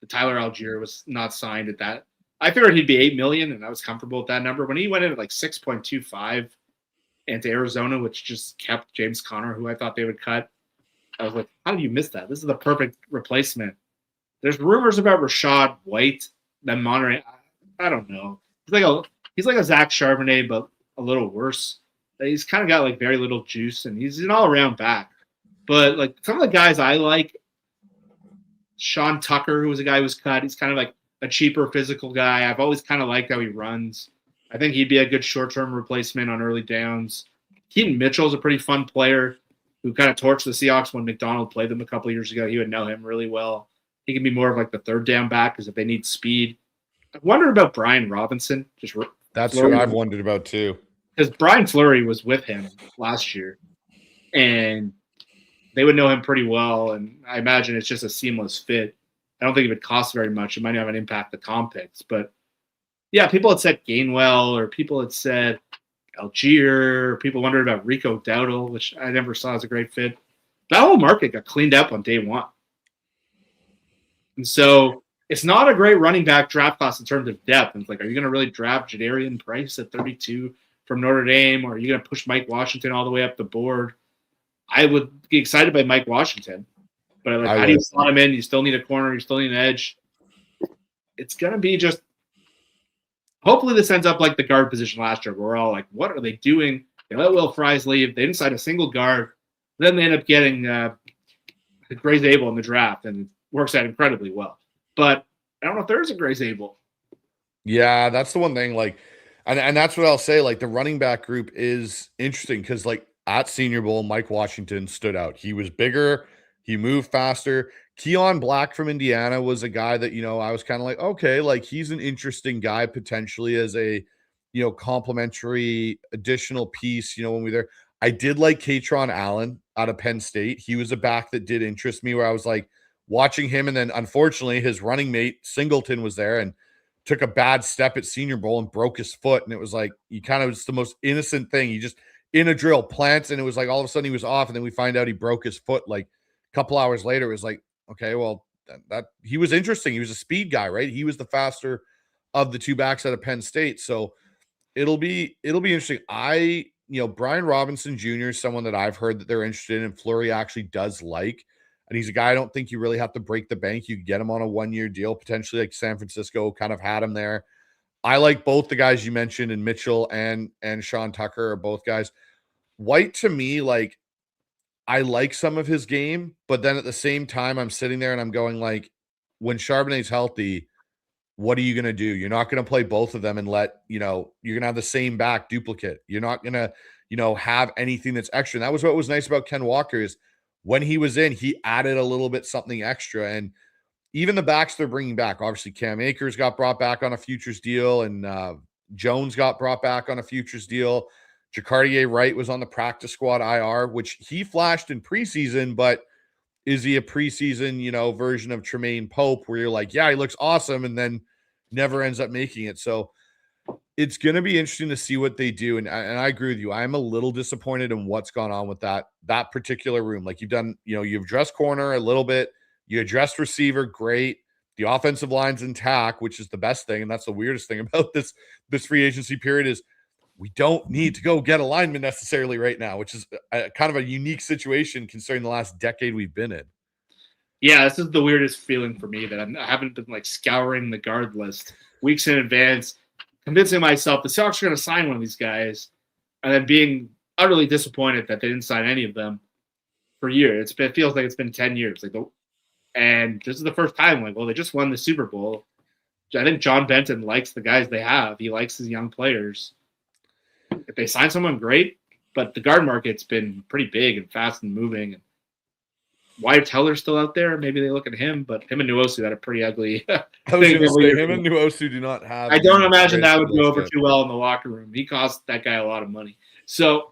the Tyler Algier was not signed at that. I figured he'd be $8 million, and I was comfortable with that number. When he went in at like 6.25 into Arizona, which just kept James Conner, who I thought they would cut, I was like, how did you miss that? This is the perfect replacement. There's rumors about Rashad White, then Monterey. I don't know. He's like a Zach Charbonnet, but a little worse. He's kind of got like very little juice, and he's an all-around back. But like some of the guys I like, Sean Tucker, who was a guy who was cut. He's kind of like a cheaper physical guy. I've always kind of liked how he runs. I think he'd be a good short-term replacement on early downs. Keaton Mitchell's a pretty fun player who kind of torched the Seahawks when McDonald played them a couple of years ago. He would know him really well. He can be more of like the third down back because if they need speed. I wondered about Brian Robinson. That's what I've wondered about too. Because Brian Fleury was with him last year, and they would know him pretty well, and I imagine it's just a seamless fit. I don't think it would cost very much. It might not have an impact the comp picks, but yeah, people had said Gainwell, or people had said Algier, or people wondered about Rico Dowdle, which I never saw as a great fit. That whole market got cleaned up on day one. And so it's not a great running back draft class in terms of depth. And it's like, are you going to really draft Jadarian Price at 32 from Notre Dame, or are you going to push Mike Washington all the way up the board? I would be excited by Mike Washington, but like, how do you slot him in? You still need a corner. You still need an edge. It's going to be just – hopefully this ends up like the guard position last year where we're all like, what are they doing? They let Will Fries leave. They didn't sign a single guard. Then they end up getting Gray Zabel in the draft, and it works out incredibly well. But I don't know if there is a Gray Zabel. Yeah, that's the one thing. Like, and that's what I'll say. Like, the running back group is interesting because, like, at Senior Bowl, Mike Washington stood out. He was bigger He moved faster. Keon Black from Indiana was a guy that, I was kind of like, okay, like he's an interesting guy potentially as a, complimentary additional piece, when we there. I did like Katron Allen out of Penn State. He was a back that did interest me where I was like watching him. And then unfortunately his running mate Singleton was there and took a bad step at Senior Bowl and broke his foot. And it was like, you kind of, it's the most innocent thing. He just in a drill plants and it was like all of a sudden he was off. And then we find out he broke his foot like a couple hours later. It was like, okay, well that he was interesting. He was a speed guy, right? He was the faster of the two backs out of Penn State. So it'll be interesting. Brian Robinson Jr. is someone that I've heard that they're interested in and Fleury actually does like. And he's a guy I don't think you really have to break the bank. You can get him on a 1-year deal, potentially like San Francisco kind of had him there. I like both the guys you mentioned, and Mitchell and Sean Tucker are both guys. White to me, like I like some of his game, but then at the same time, I'm sitting there and I'm going like, when Charbonnet's healthy, what are you going to do? You're not going to play both of them and let, you're going to have the same back duplicate. You're not going to, have anything that's extra. And that was what was nice about Ken Walker is when he was in, he added a little bit something extra. And even the backs they're bringing back, obviously Cam Akers got brought back on a futures deal and Jones got brought back on a futures deal. Jacardier Wright was on the practice squad IR, which he flashed in preseason, but is he a preseason, version of Tremaine Pope where you're like, yeah, he looks awesome and then never ends up making it. So it's going to be interesting to see what they do. And I agree with you. I'm a little disappointed in what's gone on with that particular room. Like you've done, you've addressed corner a little bit. You addressed receiver. Great. The offensive line's intact, which is the best thing. And that's the weirdest thing about this free agency period is we don't need to go get a lineman necessarily right now, which is kind of a unique situation considering the last decade we've been in. Yeah, this is the weirdest feeling for me that I haven't been like scouring the guard list weeks in advance, convincing myself the Seahawks are going to sign one of these guys, and then being utterly disappointed that they didn't sign any of them for years. It feels like it's been 10 years. And this is the first time, they just won the Super Bowl. I think John Benton likes the guys they have. He likes his young players. If they sign someone, great. But the guard market's been pretty big and fast and moving. And Wyatt Teller's still out there. Maybe they look at him, but him and Nwosu had a pretty ugly I was going to say, him and Nwosu do not have. I don't imagine that would go over too well in the locker room. He cost that guy a lot of money. So,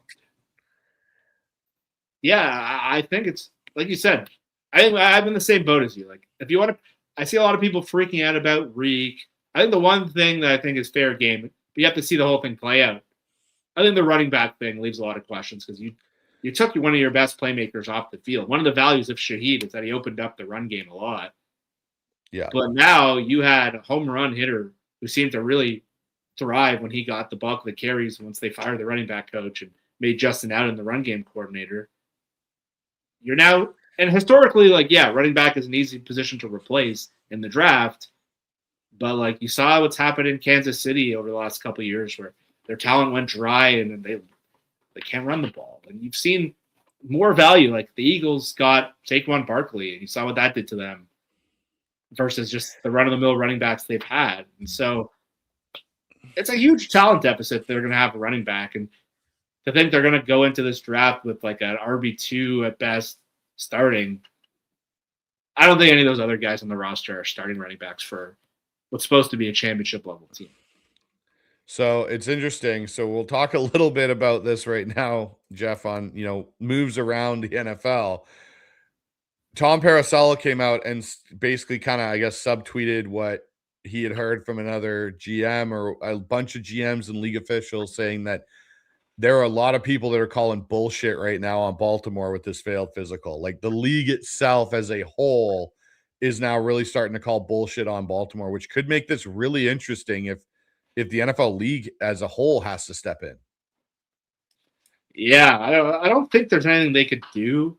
yeah, I think it's like you said. I'm in the same boat as you. Like, if you want to, I see a lot of people freaking out about Riq. I think the one thing that I think is fair game, but you have to see the whole thing play out. I think the running back thing leaves a lot of questions because you took one of your best playmakers off the field. One of the values of Shaheed is that he opened up the run game a lot. Yeah. But now you had a home run hitter who seemed to really thrive when he got the bulk of the carries once they fired the running back coach and made Justin Allen the run game coordinator. You're now, and historically, running back is an easy position to replace in the draft. But you saw what's happened in Kansas City over the last couple of years where their talent went dry and they can't run the ball. And you've seen more value. Like the Eagles got Saquon Barkley, and you saw what that did to them versus just the run-of-the-mill running backs they've had. And so it's a huge talent deficit they're going to have a running back. And to think they're going to go into this draft with an RB2 at best starting, I don't think any of those other guys on the roster are starting running backs for what's supposed to be a championship-level team. So it's interesting. So we'll talk a little bit about this right now, Jeff, on, moves around the NFL. Tom Parasella came out and basically kind of, I guess, subtweeted what he had heard from another GM or a bunch of GMs and league officials saying that there are a lot of people that are calling bullshit right now on Baltimore with this failed physical. Like the league itself as a whole is now really starting to call bullshit on Baltimore, which could make this really interesting if the NFL league as a whole has to step in. Yeah, I don't think there's anything they could do.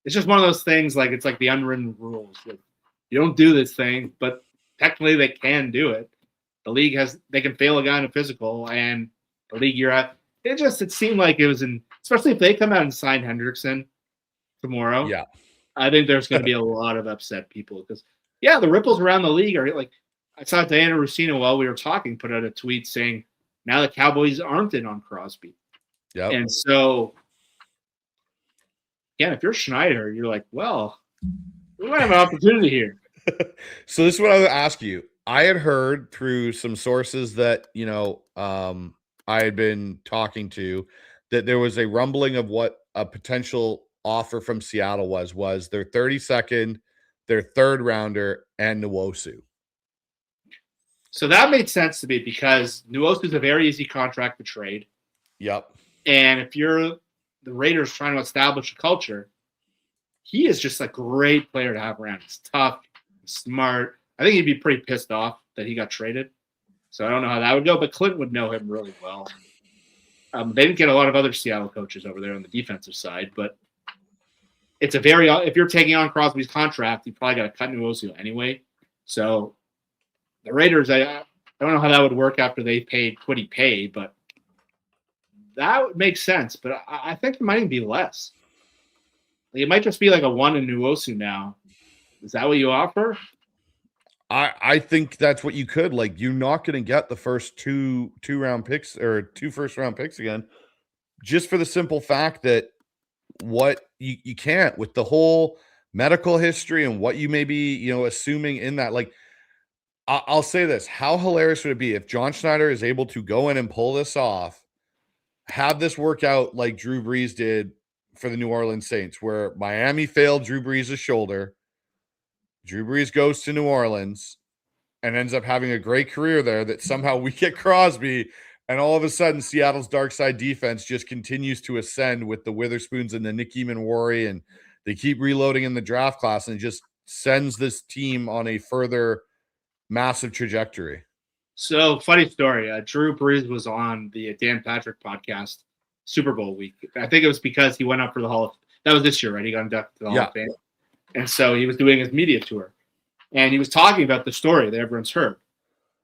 It's just one of those things, it's like the unwritten rules. You don't do this thing, but technically they can do it. The league they can fail a guy in a physical, and the league you're at, it seemed like it was especially if they come out and sign Hendrickson tomorrow. Yeah. I think there's going to be a lot of upset people because, the ripples around the league are I saw Diana Russino while we were talking put out a tweet saying now the Cowboys aren't in on Crosby. Yeah. And so, if you're Schneider, you're like, well, We might have an opportunity here. So this is what I would ask you. I had heard through some sources that, I had been talking to that there was a rumbling of what a potential offer from Seattle was their 32nd, their third rounder, and Nwosu. So that made sense to me because Nwosu is a very easy contract to trade. Yep. And if you're the Raiders trying to establish a culture, he is just a great player to have around. He's tough, he's smart. I think he'd be pretty pissed off that he got traded. So I don't know how that would go, but Clinton would know him really well. They didn't get a lot of other Seattle coaches over there on the defensive side, but it's if you're taking on Crosby's contract, you probably got to cut Nwosu anyway. So the Raiders, I don't know how that would work after they paid Quiddy pay, but that would make sense. But I think it might even be less. It might just be like a one in Nwosu now. Is that what you offer? I think that's what you could. Like, you're not going to get the first two round picks or 2 first round picks again, just for the simple fact that what you can't with the whole medical history and what you may be, assuming in that. Like, I'll say this: how hilarious would it be if John Schneider is able to go in and pull this off, have this work out like Drew Brees did for the New Orleans Saints, where Miami failed Drew Brees' shoulder. Drew Brees goes to New Orleans and ends up having a great career there, that somehow we get Crosby, and all of a sudden Seattle's dark side defense just continues to ascend with the Witherspoons and the Nicky Manwari, and they keep reloading in the draft class, and it just sends this team on a further massive trajectory. So, funny story. Drew Brees was on the Dan Patrick podcast Super Bowl week. I think it was because he went up for the Hall of – that was this year, right? He got inducted to the Hall of Fame. And so he was doing his media tour. And he was talking about the story that everyone's heard.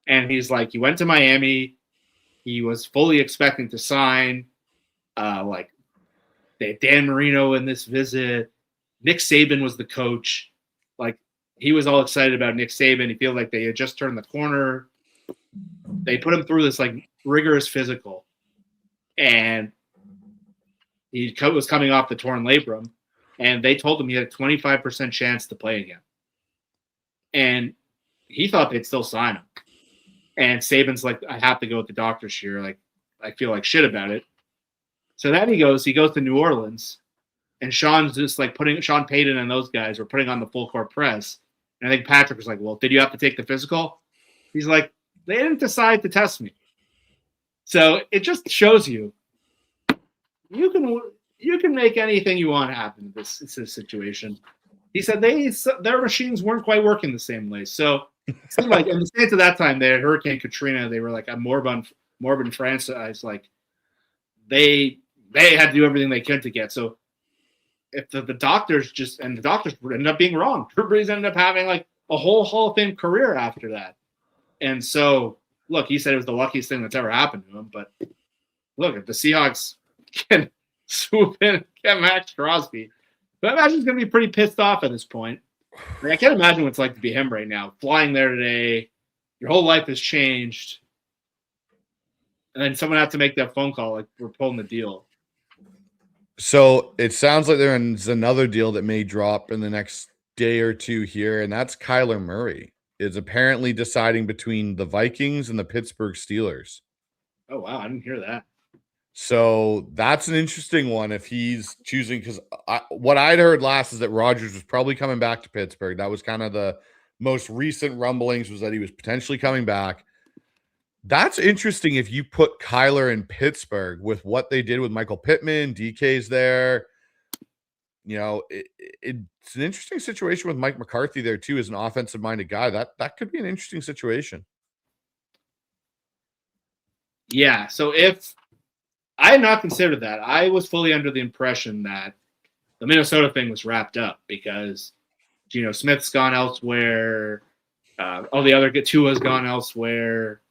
And he's like, he went to Miami. He was fully expecting to sign. They had Dan Marino in this visit. Nick Saban was the coach. Like, he was all excited about Nick Saban. He felt like they had just turned the corner. They put him through this, like, rigorous physical. And he was coming off the torn labrum. And they told him he had a 25% chance to play again. And he thought they'd still sign him. And Saban's like, I have to go with the doctors here. Like, I feel like shit about it. So then he goes to New Orleans. And Sean's just like Sean Payton and those guys were putting on the full court press. And I think Patrick was like, well, did you have to take the physical? He's like, they didn't decide to test me. So it just shows you you can make anything you want happen in this situation. He said their machines weren't quite working the same way. So it seemed like in the States at that time, they had Hurricane Katrina. They were like a morbid franchise. Like they had to do everything they could to get. So if the doctors ended up being wrong. Drew Brees ended up having like a whole Hall of Fame career after that. And so, look, he said it was the luckiest thing that's ever happened to him. But look, if the Seahawks can swoop in and get Max Crosby, but I imagine he's going to be pretty pissed off at this point. Like, I can't imagine what it's like to be him right now. Flying there today, your whole life has changed. And then someone had to make that phone call, like, we're pulling the deal. So it sounds like there's another deal that may drop in the next day or two here, and that's Kyler Murray is apparently deciding between the Vikings and the Pittsburgh Steelers. Oh, wow. I didn't hear that. So that's an interesting one if he's choosing, because what I'd heard last is that Rodgers was probably coming back to Pittsburgh. That was kind of the most recent rumblings, was that he was potentially coming back. That's interesting if you put Kyler in Pittsburgh with what they did with Michael Pittman, DK's there. It's an interesting situation with Mike McCarthy there too, as an offensive-minded guy. That could be an interesting situation. Yeah, so if I had not considered that. I was fully under the impression that the Minnesota thing was wrapped up because Geno Smith's gone elsewhere. All the other Tua's gone elsewhere.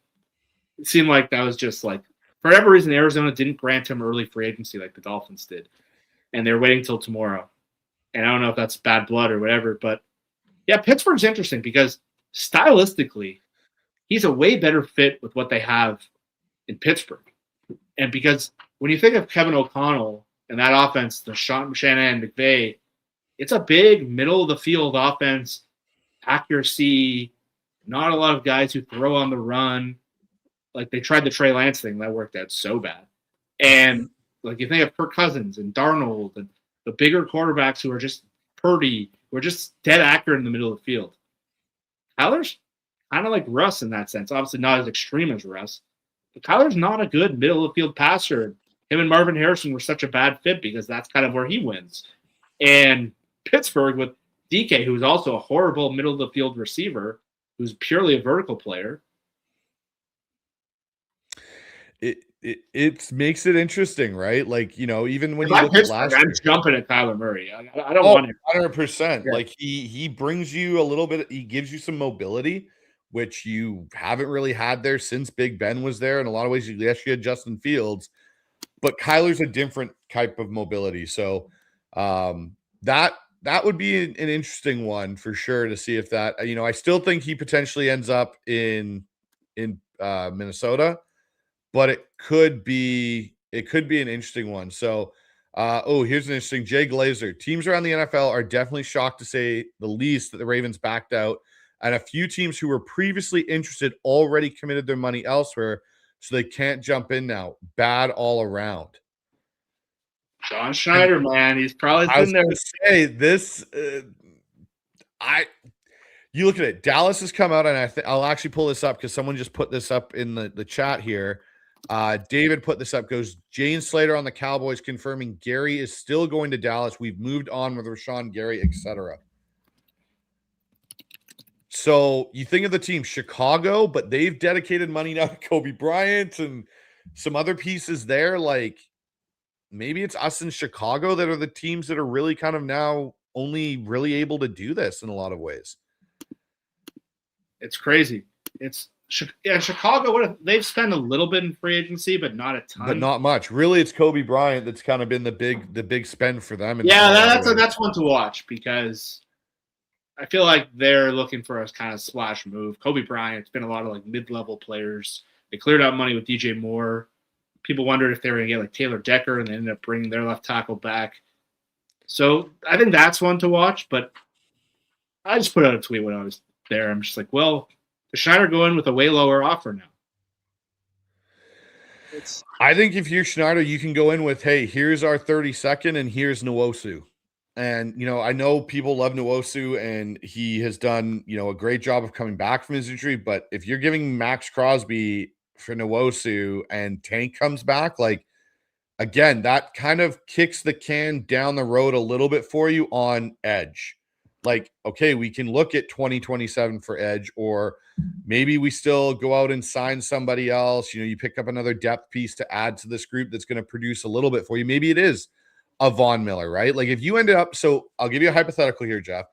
It seemed like that was just like, for whatever reason, Arizona didn't grant him early free agency like the Dolphins did. And they're waiting till tomorrow. And I don't know if that's bad blood or whatever, but yeah, Pittsburgh's interesting because stylistically, he's a way better fit with what they have in Pittsburgh. And because when you think of Kevin O'Connell and that offense, the Shanahan and McVay, it's a big middle of the field offense, accuracy, not a lot of guys who throw on the run. Like they tried the Trey Lance thing, that worked out so bad. And like you think of Kirk Cousins and Darnold and the bigger quarterbacks who are just Purdy, who are just dead accurate in the middle of the field. Kyler's kind of like Russ in that sense. Obviously not as extreme as Russ. But Kyler's not a good middle of the field passer. Him and Marvin Harrison were such a bad fit because that's kind of where he wins. And Pittsburgh with DK, who's also a horrible middle of the field receiver, who's purely a vertical player. It makes it interesting, right? Like, you know, even when you look at last year, I'm jumping at Kyler Murray. I don't want him. 100%. Yeah. Like he brings you a little bit, he gives you some mobility, which you haven't really had there since Big Ben was there. In a lot of ways, you had Justin Fields, but Kyler's a different type of mobility. So that would be an interesting one for sure to see if that, you know, I still think he potentially ends up in Minnesota. But it could be an interesting one. So, here's an interesting. Jay Glazer. Teams around the NFL are definitely shocked to say the least that the Ravens backed out, and a few teams who were previously interested already committed their money elsewhere, so they can't jump in now. Bad all around. John Schneider, man, he's probably been there. Say this. You look at it. Dallas has come out, and I'll actually pull this up because someone just put this up in the chat here. David put this up, goes, Jane Slater on the Cowboys confirming Gary is still going to Dallas. We've moved on with Rashawn Gary, etc. So you think of the team Chicago, but they've dedicated money now to Kobe Bryant and some other pieces there. Like maybe it's us in Chicago that are the teams that are really kind of now only really able to do this in a lot of ways. It's crazy. Chicago, they've spent a little bit in free agency, but not a ton. But not much. Really, it's Kobe Bryant that's kind of been the big spend for them. Yeah, that's one to watch because I feel like they're looking for a kind of splash move. Kobe Bryant, it's been a lot of like mid-level players. They cleared out money with DJ Moore. People wondered if they were going to get like Taylor Decker, and they ended up bringing their left tackle back. So I think that's one to watch. But I just put out a tweet when I was there. I'm just like, well, does Schneider go in with a way lower offer now? I think if you're Schneider, you can go in with, hey, here's our 32nd and here's Nwosu. And, you know, I know people love Nwosu and he has done, you know, a great job of coming back from his injury. But if you're giving Max Crosby for Nwosu and Tank comes back, like, again, that kind of kicks the can down the road a little bit for you on edge. Like, okay, we can look at 2027 for edge, or maybe we still go out and sign somebody else. You know, you pick up another depth piece to add to this group that's going to produce a little bit for you. Maybe it is a Von Miller, right? Like if you ended up, so I'll give you a hypothetical here, Jeff.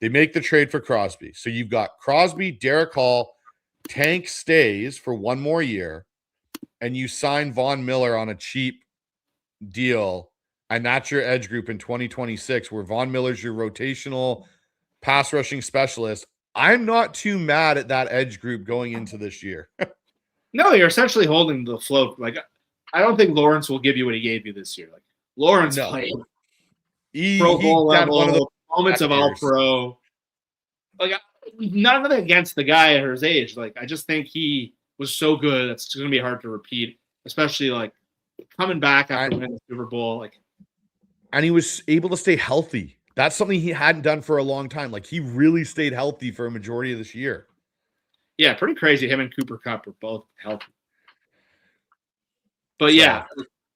They make the trade for Crosby. So you've got Crosby, Derek Hall, Tank stays for one more year, and you sign Von Miller on a cheap deal. And that's your edge group in 2026, where Von Miller's your rotational pass rushing specialist. I'm not too mad at that edge group going into this year. No, you're essentially holding the float. Like, I don't think Lawrence will give you what he gave you this year. Like, Lawrence played Pro Bowl level, one of the moments of All-Pro. Like, nothing against the guy at his age. Like, I just think he was so good. It's going to be hard to repeat, especially like coming back after winning the Super Bowl. Like, and he was able to stay healthy. That's something he hadn't done for a long time. Like, he really stayed healthy for a majority of this year. Yeah, pretty crazy. Him and Cooper Kupp are both healthy. But yeah,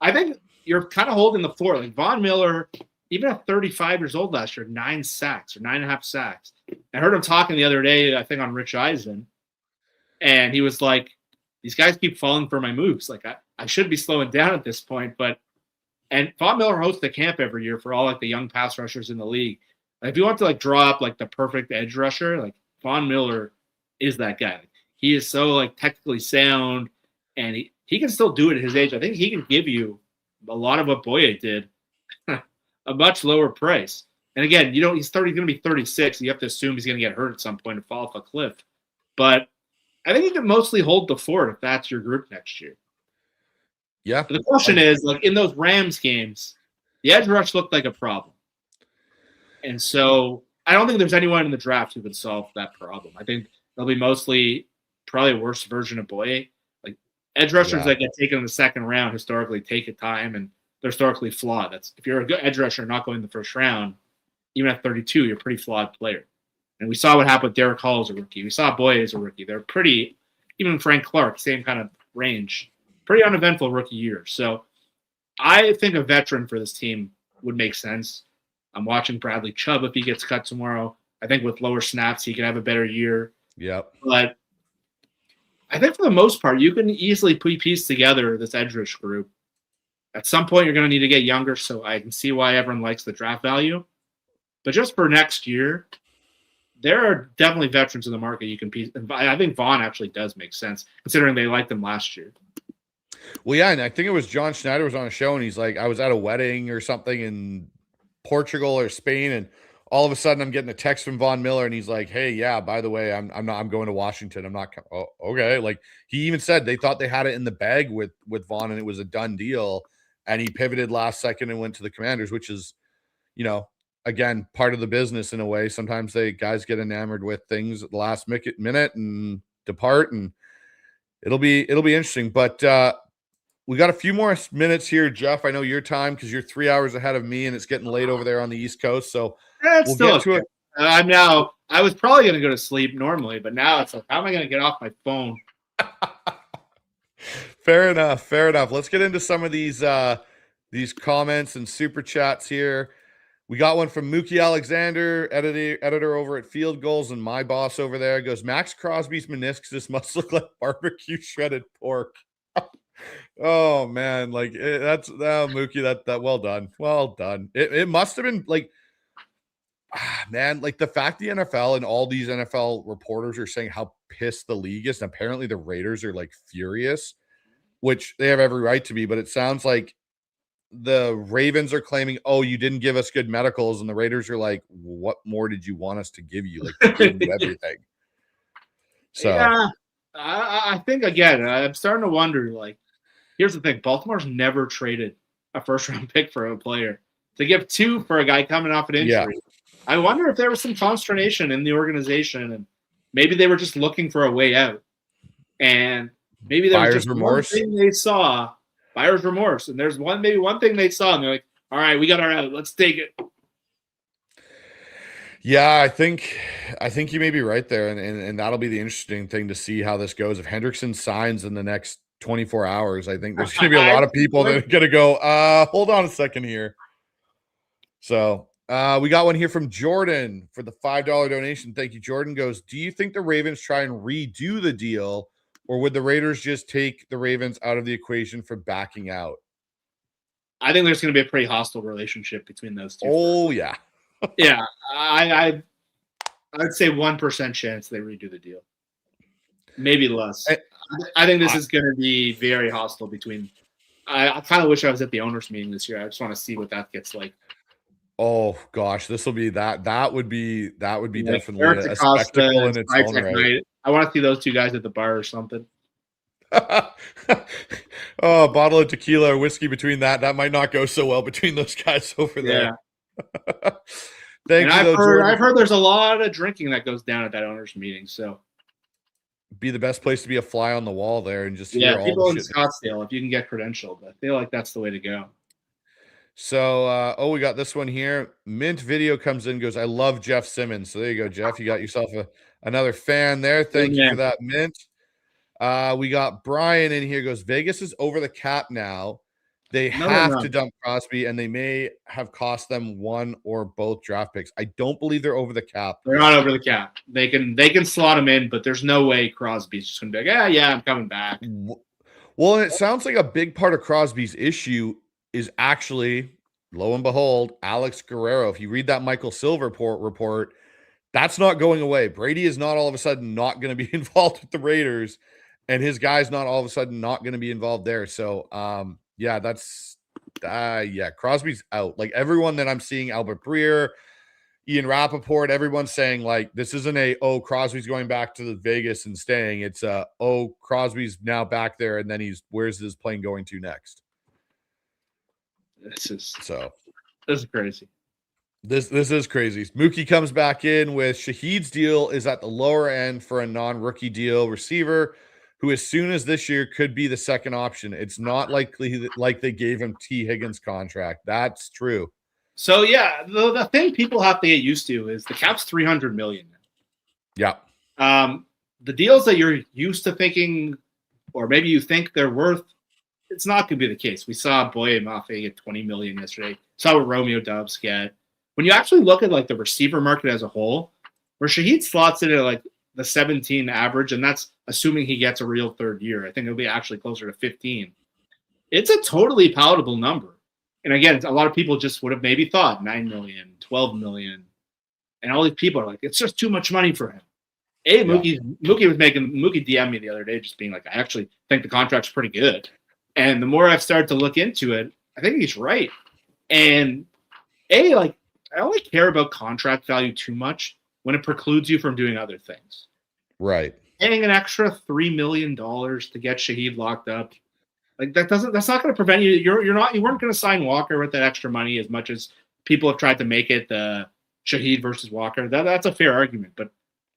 I think you're kind of holding the fort. Like Von Miller, even at 35 years old last year, 9 sacks or 9.5 sacks. I heard him talking the other day, I think on Rich Eisen, and he was like, these guys keep falling for my moves. Like, I should be slowing down at this point, but and Von Miller hosts a camp every year for all like the young pass rushers in the league. Like, if you want to like draw up like the perfect edge rusher, like Von Miller is that guy. He is so like technically sound, and he can still do it at his age. I think he can give you a lot of what Boye did, a much lower price. And again, he's going to be 36. You have to assume he's going to get hurt at some point and fall off a cliff. But I think you can mostly hold the fort if that's your group next year. Yeah. But the question is, like in those Rams games, the edge rush looked like a problem. And so I don't think there's anyone in the draft who could solve that problem. I think they'll be mostly probably a worse version of Boye. Like edge rushers that get taken in the second round historically take a time and they're historically flawed. That's if you're a good edge rusher not going in the first round, even at 32, you're a pretty flawed player. And we saw what happened with Derek Hall as a rookie. We saw Boye as a rookie. They're pretty, even Frank Clark, same kind of range, pretty uneventful rookie year. So I think a veteran for this team would make sense. I'm watching Bradley Chubb if he gets cut tomorrow. I think with lower snaps, he could have a better year. Yep. But I think for the most part, you can easily piece together this edge rush group. At some point, you're going to need to get younger, so I can see why everyone likes the draft value. But just for next year, there are definitely veterans in the market you can piece. I think Vaughn actually does make sense, considering they liked them last year. Well, yeah, and I think it was John Schneider was on a show, and he's like, I was at a wedding or something in Portugal or Spain, and all of a sudden I'm getting a text from Von Miller, and he's like, "Hey, yeah, by the way, I'm going to Washington. I'm not." Oh, okay. Like he even said they thought they had it in the bag with Vaughn, and it was a done deal, and he pivoted last second and went to the Commanders, which is, again, part of the business in a way. Sometimes guys get enamored with things at the last minute and depart, and it'll be interesting. But we got a few more minutes here, Jeff. I know your time because you're 3 hours ahead of me, and it's getting late over there on the East Coast. So we'll get to it. I was probably going to go to sleep normally, but now it's like, how am I going to get off my phone? Fair enough. Let's get into some of these comments and super chats here. We got one from Mookie Alexander, editor over at Field Goals, and my boss over there goes, Max Crosby's meniscus must look like barbecue shredded pork. Oh man, like that's Mookie. That well done. It must have been like, man, like the fact the NFL and all these NFL reporters are saying how pissed the league is, and apparently the Raiders are like furious, which they have every right to be. But it sounds like the Ravens are claiming, "Oh, you didn't give us good medicals," and the Raiders are like, "What more did you want us to give you? Like, we gave you everything." So yeah, I think again, I'm starting to wonder. Like, here's the thing: Baltimore's never traded a first-round pick for a player. To give 2 for a guy coming off an injury, I wonder if there was some consternation in the organization, and maybe they were just looking for a way out, and maybe there was just remorse. One thing they saw. Buyer's remorse, and there's one thing they saw, and they're like, "All right, we got our out. Let's take it." Yeah, I think you may be right there, and that'll be the interesting thing to see how this goes. If Hendrickson signs in the next 24 hours, I think there's going to be a lot of people that are going to go, hold on a second here. So we got one here from Jordan for the $5 donation. Thank you, Jordan. Goes, do you think the Ravens try and redo the deal, or would the Raiders just take the Ravens out of the equation for backing out? I think there's going to be a pretty hostile relationship between those two. Oh, yeah. Yeah. I'd say 1% chance they redo the deal. Maybe less. I think this is going to be very hostile between – I kind of wish I was at the owners' meeting this year. I just want to see what that gets like. Oh, gosh. This will be that. That would be definitely a spectacle in its own right. I want to see those two guys at the bar or something. Oh, a bottle of tequila or whiskey between that might not go so well between those guys over there. Yeah. I've heard there's a lot of drinking that goes down at that owners meeting. So be the best place to be a fly on the wall there and just hear all people in Scottsdale if you can get credentialed. I feel like that's the way to go. So, we got this one here. Mint Video comes in and goes, I love Jeff Simmons. So there you go, Jeff. You got yourself another fan there. Thank you for that, Mint. We got Brian in here. Goes, Vegas is over the cap now. They have to dump Crosby, and they may have cost them one or both draft picks. I don't believe they're over the cap. They're not over the cap. They can slot him in, but there's no way Crosby's just going to be like, yeah, I'm coming back. Well, and it sounds like a big part of Crosby's issue is actually, lo and behold, Alex Guerrero. If you read that Michael Silver report, that's not going away. Brady is not all of a sudden not going to be involved with the Raiders, and his guy's not all of a sudden not going to be involved there. So, Crosby's out. Like everyone that I'm seeing, Albert Breer, Ian Rappaport, everyone's saying like, this isn't Crosby's going back to Vegas and staying. It's Crosby's now back there. And then where's his plane going to next? This is crazy. This is crazy. Mookie comes back in with Shaheed's deal is at the lower end for a non-rookie deal receiver who as soon as this year could be the second option. It's not likely that, like they gave him T. Higgins contract. That's true. So yeah, the thing people have to get used to is the cap's $300 million. Yeah. The deals that you're used to thinking, or maybe you think they're worth, it's not going to be the case. We saw Boye Mafe get $20 million yesterday. Saw what Romeo Doubs get. When you actually look at like the receiver market as a whole, where Shaheed slots it at like the 17 average, and that's assuming he gets a real third year. I think it'll be actually closer to 15. It's a totally palatable number. And again, a lot of people just would have maybe thought 9 million, 12 million. And all these people are like, it's just too much money for him. Mookie DM'd me the other day just being like, I actually think the contract's pretty good. And the more I've started to look into it, I think he's right. And I only care about contract value too much when it precludes you from doing other things. Right. Paying an extra $3 million to get Shaheed locked up, like that's not going to prevent you. You weren't going to sign Walker with that extra money as much as people have tried to make it the Shaheed versus Walker. That's a fair argument, but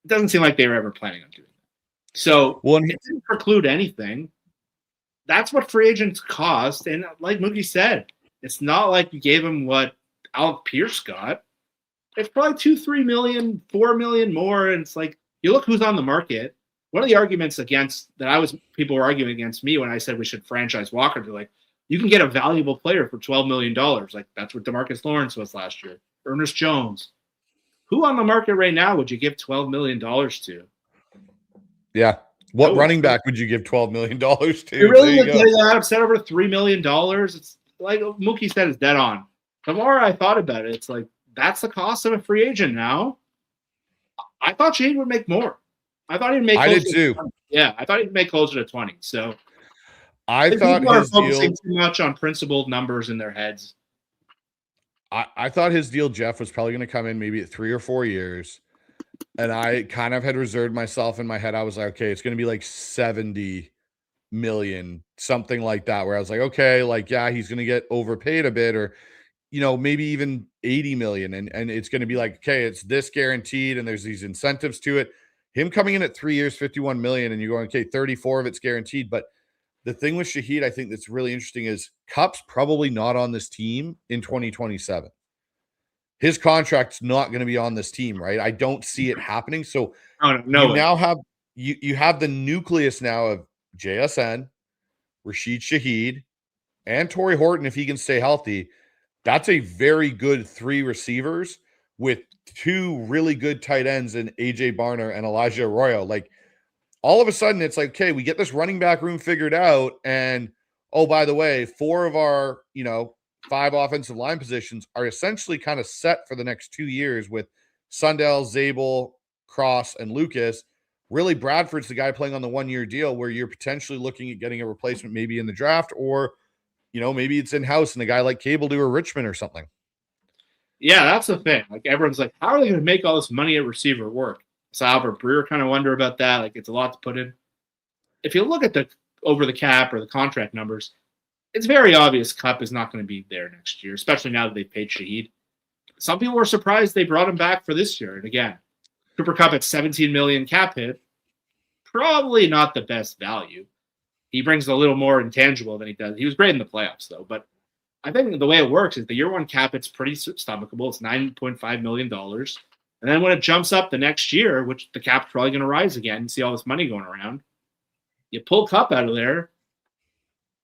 it doesn't seem like they were ever planning on doing that. So it didn't preclude anything. That's what free agents cost. And like Mookie said, it's not like you gave him what Alec Pierce got. It's probably $2-3 million, $4 million more. And it's like, you look who's on the market. One of the arguments against that people were arguing against me when I said we should franchise Walker. They're like, you can get a valuable player for $12 million. Like that's what DeMarcus Lawrence was last year. Ernest Jones. Who on the market right now would you give $12 million to? Yeah. What running back would you give $12 million to? You're really getting that upset over $3 million. It's like Mookie said, it's dead on. The more I thought about it, it's like, that's the cost of a free agent now. I thought Shane would make more. I thought he'd make. I did too. Yeah, I thought he'd make closer to 20. So I thought people are his focusing deal, too much on principled numbers in their heads. I thought his deal, Jeff, was probably going to come in maybe at 3 or 4 years. And I kind of had reserved myself in my head. I was like, okay, it's going to be like 70 million, something like that, where I was like, okay, like, yeah, he's going to get overpaid a bit, or, you know, maybe even 80 million. And it's going to be like, okay, it's this guaranteed and there's these incentives to it. Him coming in at 3 years, 51 million, and you're going, okay, 34 of it's guaranteed. But the thing with Shaheed, I think that's really interesting is Cup's probably not on this team in 2027. His contract's not going to be on this team, right? I don't see it happening. So no, you now have you have the nucleus now of JSN, Rashid Shaheed, and Torrey Horton if he can stay healthy. That's a very good 3 receivers with 2 really good tight ends in AJ Barner and Elijah Arroyo. Like all of a sudden it's like, okay, we get this running back room figured out. And oh, by the way, 4 of our, 5 offensive line positions are essentially kind of set for the next 2 years with Sundell, Zabel, Cross, and Lucas. Really, Bradford's the guy playing on the 1-year deal where you're potentially looking at getting a replacement maybe in the draft, or, maybe it's in-house and a guy like Cable do or Richmond or something. Yeah, that's the thing. Like everyone's like, how are they going to make all this money at receiver work? So Albert Breer kind of wonder about that. Like it's a lot to put in. If you look at the over the cap or the contract numbers, it's very obvious Cup is not going to be there next year, especially now that they've paid Shaheed. Some people were surprised they brought him back for this year. And again, Cooper Kupp at 17 million cap hit, probably not the best value. He brings a little more intangible than he does. He was great in the playoffs, though. But I think the way it works is the year 1 cap hit's pretty stomachable. It's $9.5 million. And then when it jumps up the next year, which the cap's probably going to rise again, you see all this money going around, you pull Cup out of there,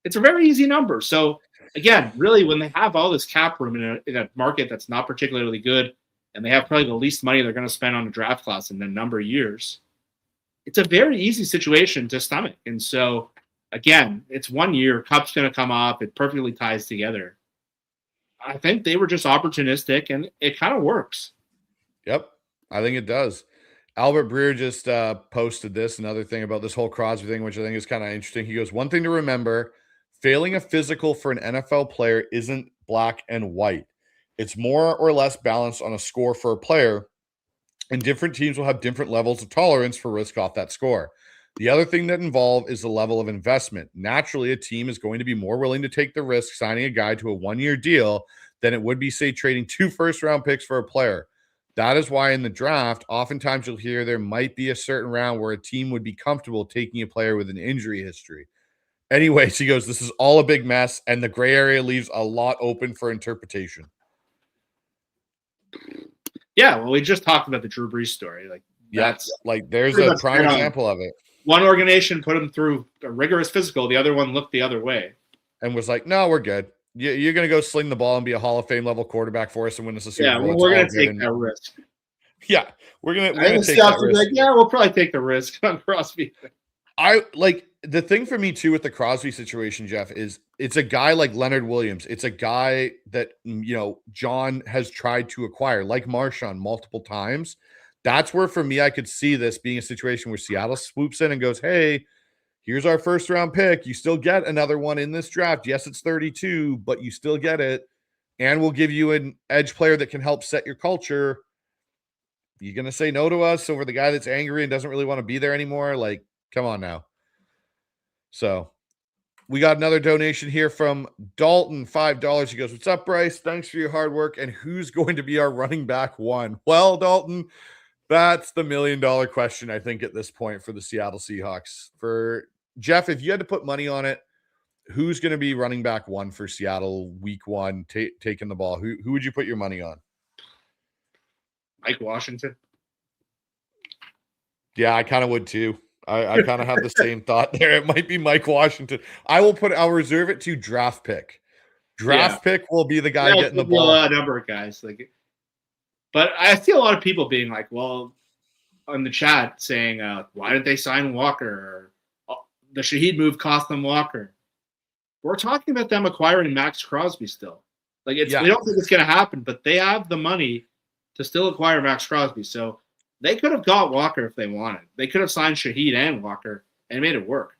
it's a very easy number. So, again, really, when they have all this cap room in a market that's not particularly good, and they have probably the least money they're going to spend on a draft class in a number of years, it's a very easy situation to stomach. And so, again, it's 1 year. Cup's going to come off. It perfectly ties together. I think they were just opportunistic, and it kind of works. Yep, I think it does. Albert Breer just posted this, another thing about this whole Crosby thing, which I think is kind of interesting. He goes, one thing to remember, failing a physical for an NFL player isn't black and white. It's more or less balanced on a score for a player, and different teams will have different levels of tolerance for risk off that score. The other thing that involved is the level of investment. Naturally, a team is going to be more willing to take the risk signing a guy to a 1-year deal than it would be, say, trading 2 first-round picks for a player. That is why in the draft, oftentimes you'll hear there might be a certain round where a team would be comfortable taking a player with an injury history. Anyways, he goes, this is all a big mess, and the gray area leaves a lot open for interpretation. Yeah, well, we just talked about the Drew Brees story. Like, that's like there's a prime example of it. One organization put him through a rigorous physical. The other one looked the other way and was like, no, we're good. You're going to go sling the ball and be a Hall of Fame level quarterback for us and win us a Super Bowl. Yeah, we're going to take that risk. Yeah, we're going to take that risk. Like, yeah, we'll probably take the risk on Crosby. I like the thing for me too with the Crosby situation, Jeff, is it's a guy like Leonard Williams. It's a guy that, John has tried to acquire, like Marshawn, multiple times. That's where, for me, I could see this being a situation where Seattle swoops in and goes, hey, here's our first round pick. You still get another one in this draft. Yes, it's 32, but you still get it. And we'll give you an edge player that can help set your culture. You going to say no to us over the guy that's angry and doesn't really want to be there anymore? Like, come on now. So we got another donation here from Dalton, $5. He goes, what's up, Bryce? Thanks for your hard work. And who's going to be our running back one? Well, Dalton, that's the $1 million question, I think, at this point for the Seattle Seahawks. For Jeff, if you had to put money on it, who's going to be running back one for Seattle week one, taking the ball? Who would you put your money on? Mike Washington. Yeah, I kind of would too. I kind of have the same thought there. It might be Mike Washington. I'll reserve it to draft pick. Pick will be the guy getting the ball. A number of guys. But I see a lot of people being like, well, on the chat saying, why didn't they sign Walker? Or, the Shaheed move cost them Walker. We're talking about them acquiring Max Crosby still. We don't think it's going to happen, but they have the money to still acquire Max Crosby. So they could have got Walker if they wanted. They could have signed Shaheed and Walker and made it work.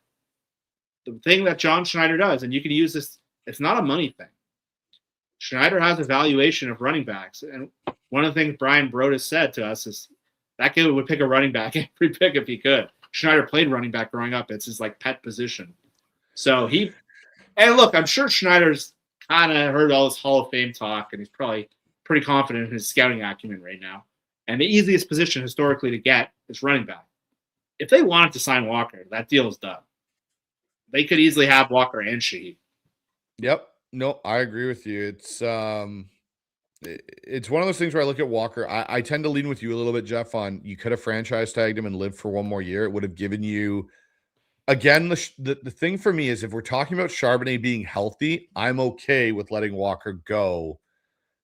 The thing that John Schneider does, and you can use this, it's not a money thing. Schneider has a valuation of running backs. And one of the things Brian Broadus said to us is that kid would pick a running back every pick if he could. Schneider played running back growing up. It's his pet position. So and look, I'm sure Schneider's kind of heard all this Hall of Fame talk, and he's probably pretty confident in his scouting acumen right now. And the easiest position historically to get is running back. If they wanted to sign Walker, that deal is done. They could easily have Walker and Shaheed. Yep. No, I agree with you. It's one of those things where I look at Walker. I tend to lean with you a little bit, Jeff, on you could have franchise tagged him and lived for one more year. It would have given you, again, the thing for me is if we're talking about Charbonnet being healthy, I'm okay with letting Walker go.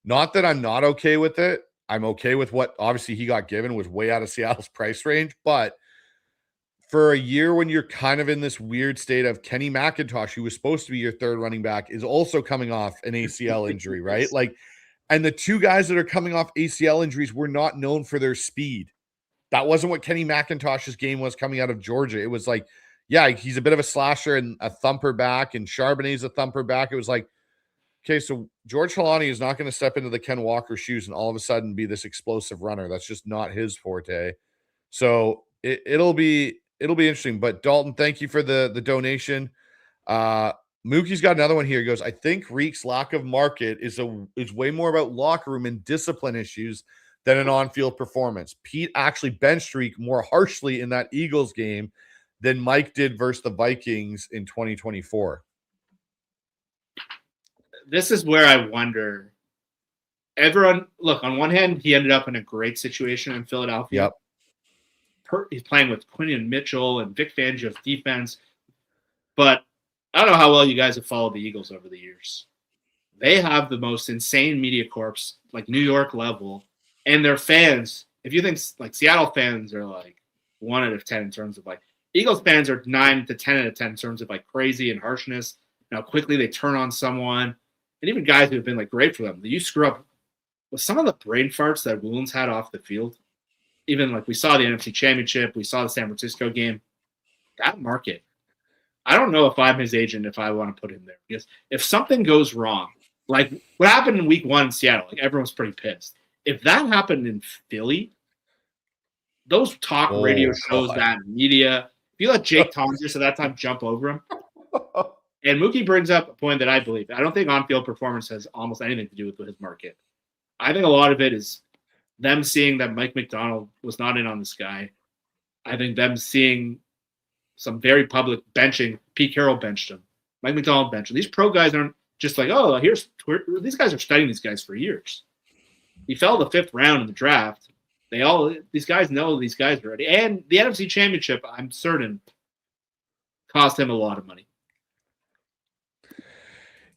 Not that I'm not okay with it. I'm okay with what obviously he got given was way out of Seattle's price range. But for a year when you're kind of in this weird state of Kenny McIntosh, who was supposed to be your third running back, is also coming off an ACL injury, right? And the two guys that are coming off ACL injuries were not known for their speed. That wasn't what Kenny McIntosh's game was coming out of Georgia. It was like, yeah, he's a bit of a slasher and a thumper back, and Charbonnet's a thumper back. It was like, okay, so George Halani is not going to step into the Ken Walker shoes and all of a sudden be this explosive runner. That's just not his forte. So it'll be interesting. But Dalton, thank you for the donation. Mookie's got another one here. He goes, I think Riq's lack of market is way more about locker room and discipline issues than an on-field performance. Pete actually benched Riq more harshly in that Eagles game than Mike did versus the Vikings in 2024. This is where I wonder. Everyone, look, on one hand, he ended up in a great situation in Philadelphia. Yep. He's playing with Quinion Mitchell and Vic Fangio's defense. But I don't know how well you guys have followed the Eagles over the years. They have the most insane media corps, New York level. And their fans, if you think Seattle fans are 1 out of 10 in terms of Eagles fans are 9 to 10 out of 10 in terms of crazy and harshness. How quickly they turn on someone. And even guys who have been great for them. You screw up with some of the brain farts that Woolen's had off the field. Even we saw the NFC Championship, we saw the San Francisco game. That market, I don't know if I'm his agent if I want to put him there. Because if something goes wrong, what happened in week 1 in Seattle, everyone's pretty pissed. If that happened in Philly, those talk radio shows, that media, if you let Jake Thomas at that time jump over him, And Mookie brings up a point that I believe. I don't think on-field performance has almost anything to do with his market. I think a lot of it is them seeing that Mike McDonald was not in on this guy. I think them seeing some very public benching. Pete Carroll benched him. Mike McDonald benched him. These pro guys aren't just like, oh, these guys are studying these guys for years. He fell the 5th round in the draft. These guys know these guys already. And the NFC Championship, I'm certain, cost him a lot of money.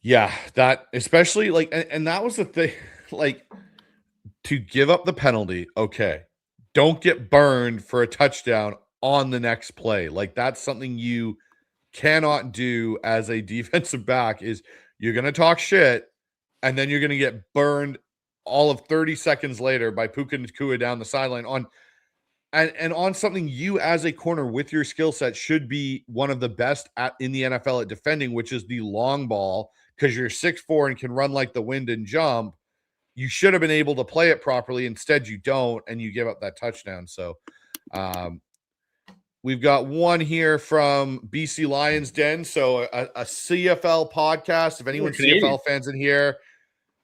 Yeah, that especially like, and that was the thing, like to give up the penalty. Okay. Don't get burned for a touchdown on the next play. Like that's something you cannot do as a defensive back is you're going to talk shit and then you're going to get burned all of 30 seconds later by Puka Nacua down the sideline on on something you as a corner with your skill set should be one of the best in the NFL at defending, which is the long ball, because you're 6'4" and can run like the wind and jump. You should have been able to play it properly. Instead, you don't, and you give up that touchdown. So we've got one here from BC Lions Den. So a CFL podcast. If anyone's CFL fans in here,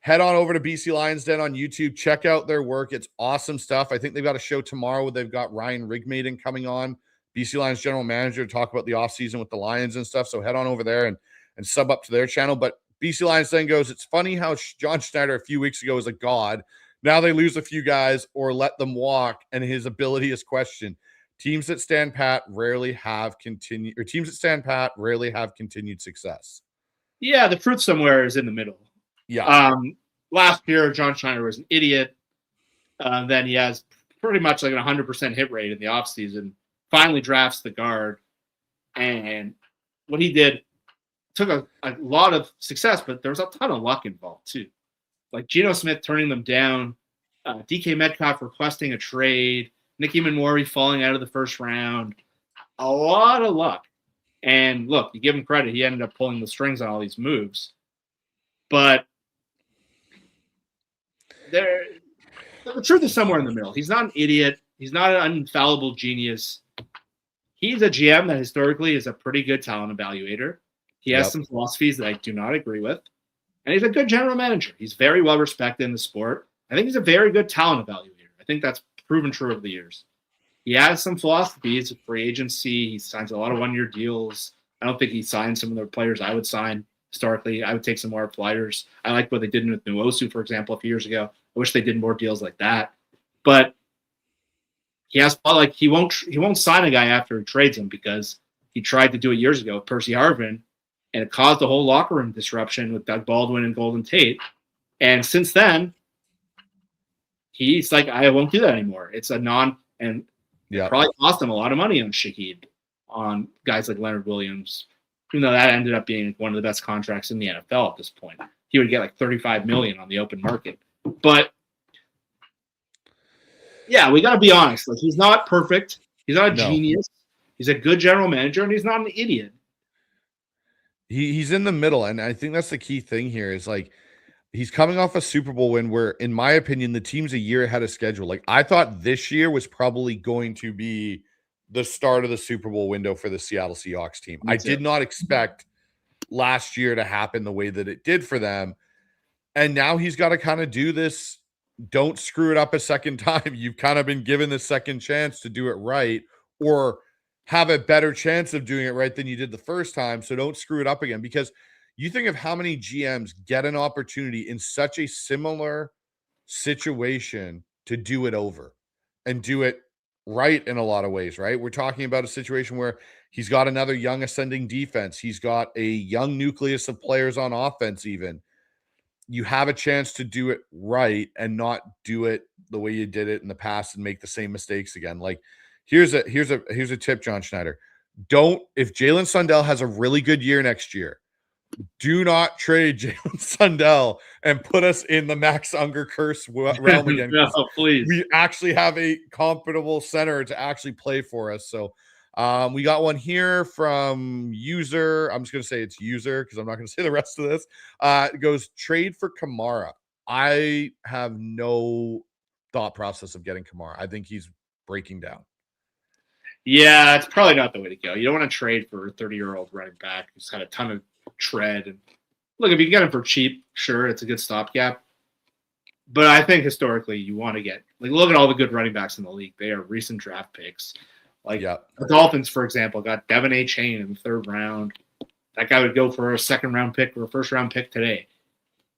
head on over to BC Lions Den on YouTube. Check out their work. It's awesome stuff. I think they've got a show tomorrow where they've got Ryan Rigmaiden coming on, BC Lions general manager, to talk about the offseason with the Lions and stuff. So head on over there and sub up to their channel. But BC Lions then goes, it's funny how John Schneider a few weeks ago was a god. Now they lose a few guys or let them walk, and his ability is questioned. Teams that stand pat rarely have continued success. Yeah, the truth somewhere is in the middle. Yeah. Last year, John Schneider was an idiot. Then he has pretty much like an 100% hit rate in the offseason. Finally drafts the guard. And what he did took a lot of success, but there was a ton of luck involved too. Like Geno Smith turning them down, DK Metcalf requesting a trade, Nicky Manwari falling out of the first round. A lot of luck. And look, you give him credit. He ended up pulling the strings on all these moves. But the truth is somewhere in the middle. He's not an idiot. He's not an infallible genius. He's a GM that historically is a pretty good talent evaluator. He has some philosophies that I do not agree with. And he's a good general manager. He's very well respected in the sport. I think he's a very good talent evaluator. I think that's proven true over the years. He has some philosophies of free agency. He signs a lot of one-year deals. I don't think he signs some of the players I would sign historically. I would take some more flyers. I like what they did with Nwosu, for example, a few years ago. I wish they did more deals like that. But he won't sign a guy after he trades him, because he tried to do it years ago with Percy Harvin, and it caused a whole locker room disruption with Doug Baldwin and Golden Tate. And since then, he's like, I won't do that anymore. It's and probably cost him a lot of money on Shaheed, on guys like Leonard Williams, even though that ended up being one of the best contracts in the NFL at this point. He would get like $35 million on the open market. But yeah, we got to be honest. Like, he's not perfect. He's not a genius. He's a good general manager, and he's not an idiot. He's in the middle, and I think that's the key thing here is, like, he's coming off a Super Bowl win where, in my opinion, the team's a year ahead of schedule. Like, I thought this year was probably going to be the start of the Super Bowl window for the Seattle Seahawks team. I did not expect last year to happen the way that it did for them. And now he's got to kind of do this. Don't screw it up a second time. You've kind of been given the second chance to do it right, or have a better chance of doing it right than you did the first time. So don't screw it up again, because you think of how many GMs get an opportunity in such a similar situation to do it over and do it right in a lot of ways, right? We're talking about a situation where he's got another young ascending defense. He's got a young nucleus of players on offense even. You have a chance to do it right and not do it the way you did it in the past and make the same mistakes again. Like, here's a tip, John Schneider. If Jalen Sundell has a really good year next year, do not trade Jalen Sundell and put us in the Max Unger curse realm again. No, please. We actually have a comfortable center to actually play for us. So we got one here from user. I'm just going to say it's user because I'm not going to say the rest of this. It goes, trade for Kamara. I have no thought process of getting Kamara. I think he's breaking down. Yeah, it's probably not the way to go. You don't want to trade for a 30-year-old running back who's had a ton of tread. And look, if you can get him for cheap, sure, it's a good stopgap. But I think historically you want to get, like, look at all the good running backs in the league. They are recent draft picks. Like the Dolphins, for example, got Devin A. Chain in the 3rd round. That guy would go for a 2nd-round pick or a 1st-round pick today.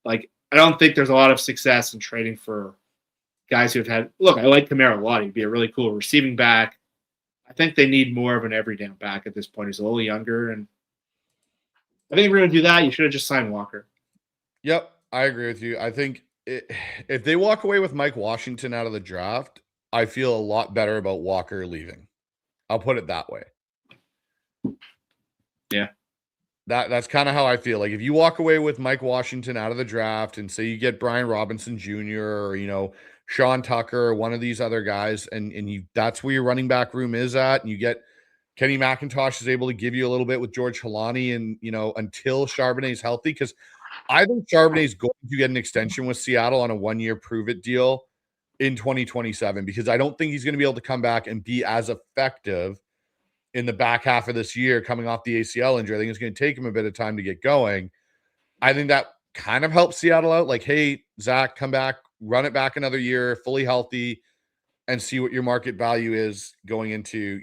Like, I don't think there's a lot of success in trading for guys who have had – look, I like Kamara a lot. He'd be a really cool receiving back. I think they need more of an every-down back at this point. He's a little younger, and I think if we're going to do that, you should have just signed Walker. Yep, I agree with you. I think if they walk away with Mike Washington out of the draft, I feel a lot better about Walker leaving. I'll put it that way. Yeah. That's kind of how I feel. Like, if you walk away with Mike Washington out of the draft and say you get Brian Robinson Jr. or, Sean Tucker or one of these other guys, and that's where your running back room is at, and you get Kenny McIntosh is able to give you a little bit with George Halani and, until Charbonnet is healthy, because I think Charbonnet is going to get an extension with Seattle on a 1-year prove-it deal in 2027, because I don't think he's going to be able to come back and be as effective in the back half of this year coming off the ACL injury. I think it's going to take him a bit of time to get going. I think that kind of helps Seattle out. Like, hey, Zach, come back, run it back another year, fully healthy, and see what your market value is going into,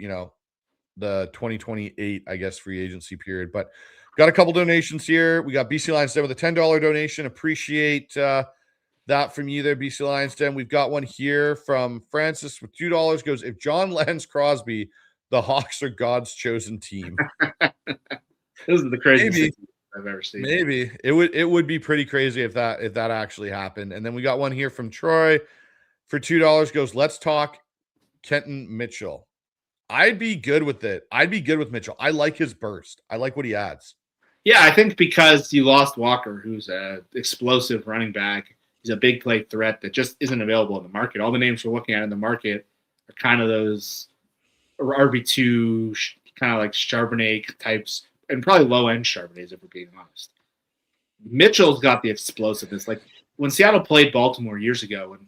the 2028, I guess, free agency period. But got a couple donations here. We got BC Lions Den with a $10 donation. Appreciate that from you there, BC Lions Den. We've got one here from Francis with $2. Goes, if John lands Crosby, the Hawks are God's chosen team. This is the craziest thing I've ever seen. Maybe it would be pretty crazy if that actually happened. And then we got one here from Troy for $2. Goes, let's talk Kenton Mitchell. I'd be good with it. I'd be good with Mitchell. I like his burst. I like what he adds. Yeah, I think because you lost Walker, who's an explosive running back. He's a big play threat that just isn't available in the market. All the names we're looking at in the market are kind of those RB2, kind of like Charbonnet types, and probably low-end Charbonnets, if we're being honest. Mitchell's got the explosiveness. Like, when Seattle played Baltimore years ago, and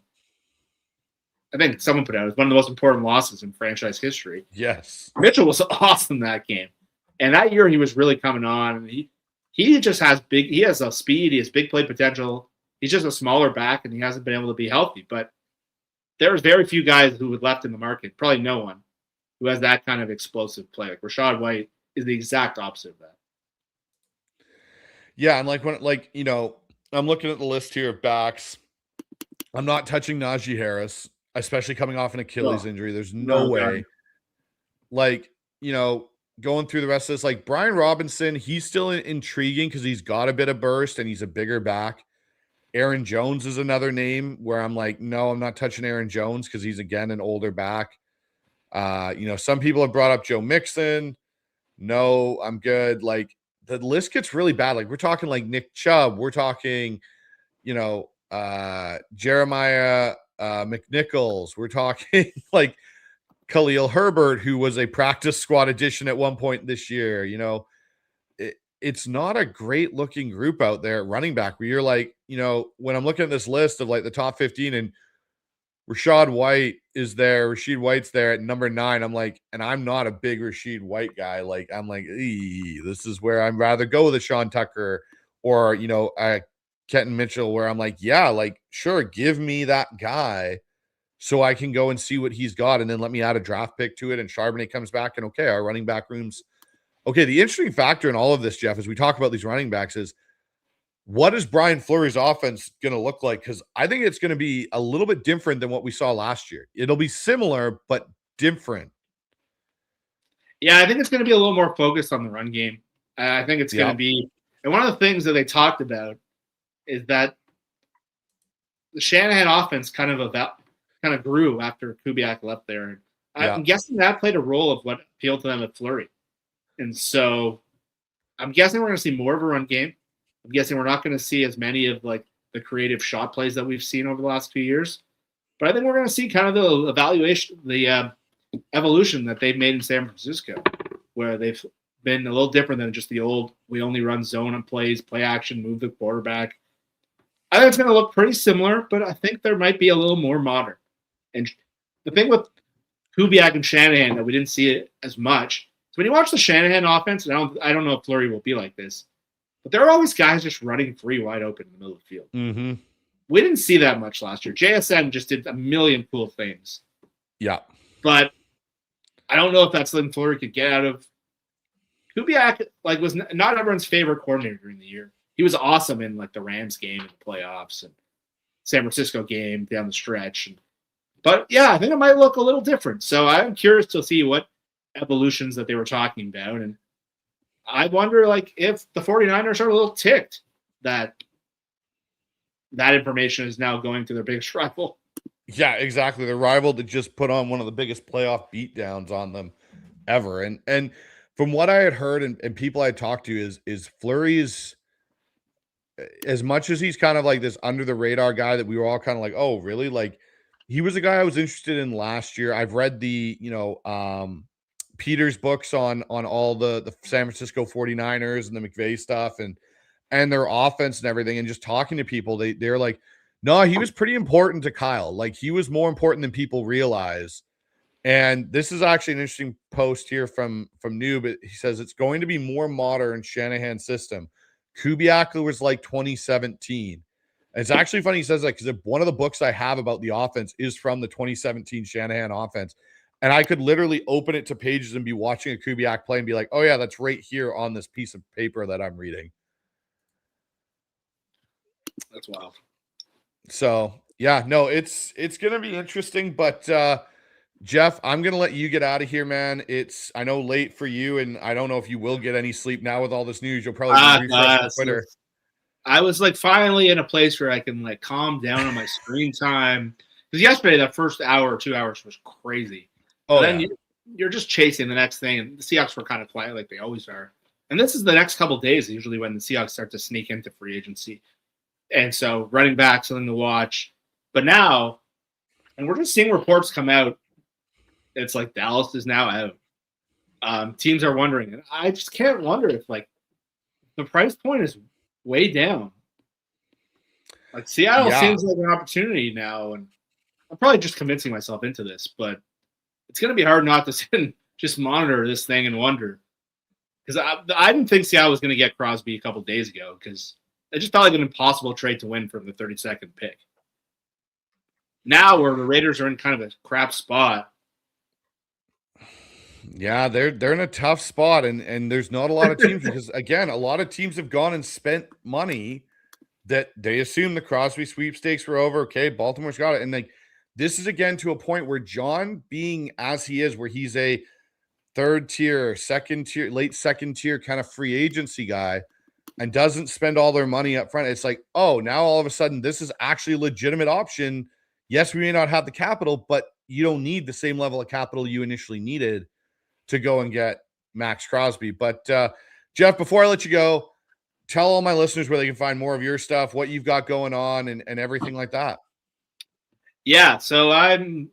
I think someone put out, it was one of the most important losses in franchise history. Yes. Mitchell was awesome that game. And that year he was really coming on. And he just has he has a speed, he has big play potential. He's just a smaller back, and he hasn't been able to be healthy. But there's very few guys who would left in the market, probably no one, who has that kind of explosive play. Like Rachaad White is the exact opposite of that. Yeah, and I'm looking at the list here of backs. I'm not touching Najee Harris, especially coming off an Achilles injury. There's no way. Like, going through the rest of this, like Brian Robinson, he's still intriguing because he's got a bit of burst and he's a bigger back. Aaron Jones is another name where I'm like, no, I'm not touching Aaron Jones because he's, again, an older back. Some people have brought up Joe Mixon. No, I'm good. Like, the list gets really bad. Like, we're talking like Nick Chubb. We're talking, Jeremiah McNichols. We're talking like Khalil Herbert, who was a practice squad addition at one point this year. It's not a great looking group out there at running back where you're like, when I'm looking at this list of like the top 15 and Rachaad White's there at number 9. I'm like, and I'm not a big Rachaad White guy. Like, I'm like, this is where I'd rather go with a Sean Tucker or, Kenton Mitchell, where I'm like, yeah, like, sure, give me that guy so I can go and see what he's got, and then let me add a draft pick to it, and Charbonnet comes back, and okay, our running back room's okay. The interesting factor in all of this, Jeff, as we talk about these running backs, is what is Brian Fleury's offense going to look like? Because I think it's going to be a little bit different than what we saw last year. It'll be similar, but different. Yeah, I think it's going to be a little more focused on the run game. I think it's going to be – and one of the things that they talked about is that the Shanahan offense kind of grew after Kubiak left there. And I'm guessing that played a role of what appealed to them at Fleury. And so I'm guessing we're going to see more of a run game. I'm guessing we're not going to see as many of like the creative shot plays that we've seen over the last few years. But I think we're going to see kind of the evolution that they've made in San Francisco, where they've been a little different than just the old, we only run zone and plays, play action, move the quarterback. I think it's going to look pretty similar, but I think there might be a little more modern. And the thing with Kubiak and Shanahan that we didn't see it as much, so when you watch the Shanahan offense, and I don't know if Fleury will be like this, But there are always guys just running free wide open in the middle of the field. Mm-hmm. We didn't see that much last year. JSN just did a million cool things. Yeah. But I don't know if that's something Fleury could get out of. Kubiak was not everyone's favorite coordinator during the year. He was awesome in the Rams game in the playoffs and San Francisco game down the stretch. But yeah, I think it might look a little different. So I'm curious to see what evolutions that they were talking about. And I wonder if the 49ers are a little ticked that information is now going to their biggest rival. Yeah, exactly. The rival that just put on one of the biggest playoff beatdowns on them ever. And from what I had heard and people I talked to is Fleury's, as much as he's kind of this under the radar guy that we were all kind of oh, really? He was a guy I was interested in last year. I've read the, Peter's books on all the San Francisco 49ers and the McVay stuff and their offense and everything. And just talking to people, they're like, no, he was pretty important to Kyle. He was more important than people realize. And this is actually an interesting post here from Noob. He says it's going to be more modern Shanahan system. Kubiak was 2017. And it's actually funny he says that because one of the books I have about the offense is from the 2017 Shanahan offense. And I could literally open it to pages and be watching a Kubiak play and be like, oh yeah, that's right here on this piece of paper that I'm reading. That's wild. So yeah, no, it's going to be interesting, but Jeff, I'm going to let you get out of here, man. It's, I know, late for you, and I don't know if you will get any sleep now with all this news. You'll probably refresh Twitter. I was finally in a place where I can calm down on my screen time. Because yesterday, that first hour or 2 hours was crazy. Oh, then you're just chasing the next thing, and the Seahawks were kind of quiet like they always are. And this is the next couple of days, usually when the Seahawks start to sneak into free agency. And so running back, something to watch. But now, and we're just seeing reports come out. It's Dallas is now out. Teams are wondering. And I just can't wonder if the price point is way down. Seattle seems like an opportunity now. And I'm probably just convincing myself into this, but it's going to be hard not to sit and just monitor this thing and wonder. Because I didn't think Seattle was going to get Crosby a couple of days ago because it just felt like an impossible trade to win from the 32nd pick. Now where the Raiders are in kind of a crap spot. Yeah, they're in a tough spot, and there's not a lot of teams because, again, a lot of teams have gone and spent money that they assume the Crosby sweepstakes were over. Okay, Baltimore's got it. And this is, again, to a point where John, being as he is, where he's a third tier, second tier, late second tier kind of free agency guy and doesn't spend all their money up front. It's oh, now all of a sudden this is actually a legitimate option. Yes, we may not have the capital, but you don't need the same level of capital you initially needed to go and get Max Crosby. But Jeff, before I let you go, tell all my listeners where they can find more of your stuff, what you've got going on and everything like that. Yeah, so I'm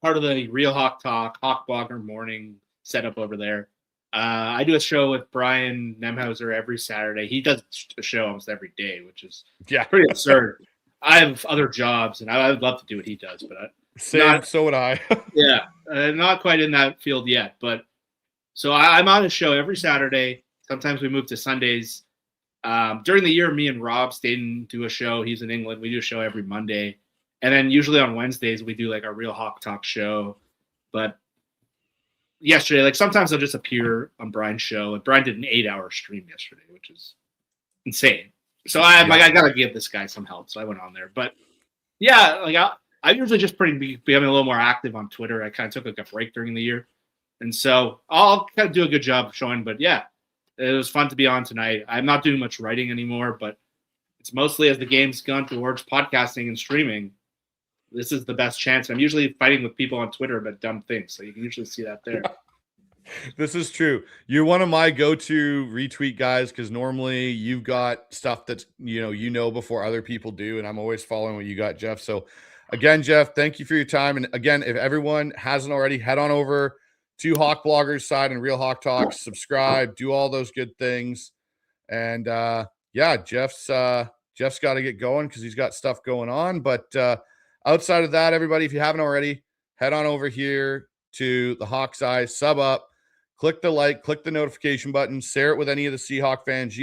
part of the Real Hawk Talk, Hawk Blogger Morning setup over there. I do a show with Brian Nemhauser every Saturday. He does a show almost every day, which is pretty absurd. I have other jobs, and I would love to do what he does, but so would I. Yeah, not quite in that field yet. But so I'm on a show every Saturday. Sometimes we move to Sundays. During the year, me and Rob Staten do a show. He's in England. We do a show every Monday. And then usually on Wednesdays, we do our Real Hawk Talk show. But yesterday, sometimes I'll just appear on Brian's show. And Brian did an 8-hour stream yesterday, which is insane. So I got to give this guy some help. So I went on there. But yeah, I usually just becoming a little more active on Twitter. I kind of took a break during the year. And so I'll kind of do a good job showing. But yeah, it was fun to be on tonight. I'm not doing much writing anymore, but it's mostly as the game's gone towards podcasting and streaming. This is the best chance. I'm usually fighting with people on Twitter about dumb things, so you can usually see that there. This is true. You're one of my go-to retweet guys because normally you've got stuff that's you know before other people do, and I'm always following what you got, Jeff. So again, Jeff, thank you for your time. And again, if everyone hasn't already, head on over to Hawk Blogger's side and Real Hawk Talk, subscribe, do all those good things. And Jeff's got to get going because he's got stuff going on. But outside of that, everybody, if you haven't already, head on over here to the Hawk's Eye, sub up, click the like, click the notification button, share it with any of the Seahawk fans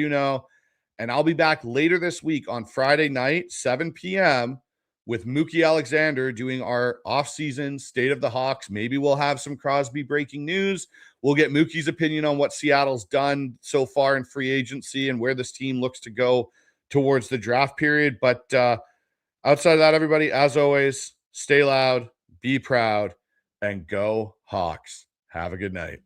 And I'll be back later this week on Friday night, 7 p.m., with Mookie Alexander doing our offseason State of the Hawks. Maybe we'll have some Crosby breaking news. We'll get Mookie's opinion on what Seattle's done so far in free agency and where this team looks to go towards the draft period. But outside of that, everybody, as always, stay loud, be proud, and go Hawks. Have a good night.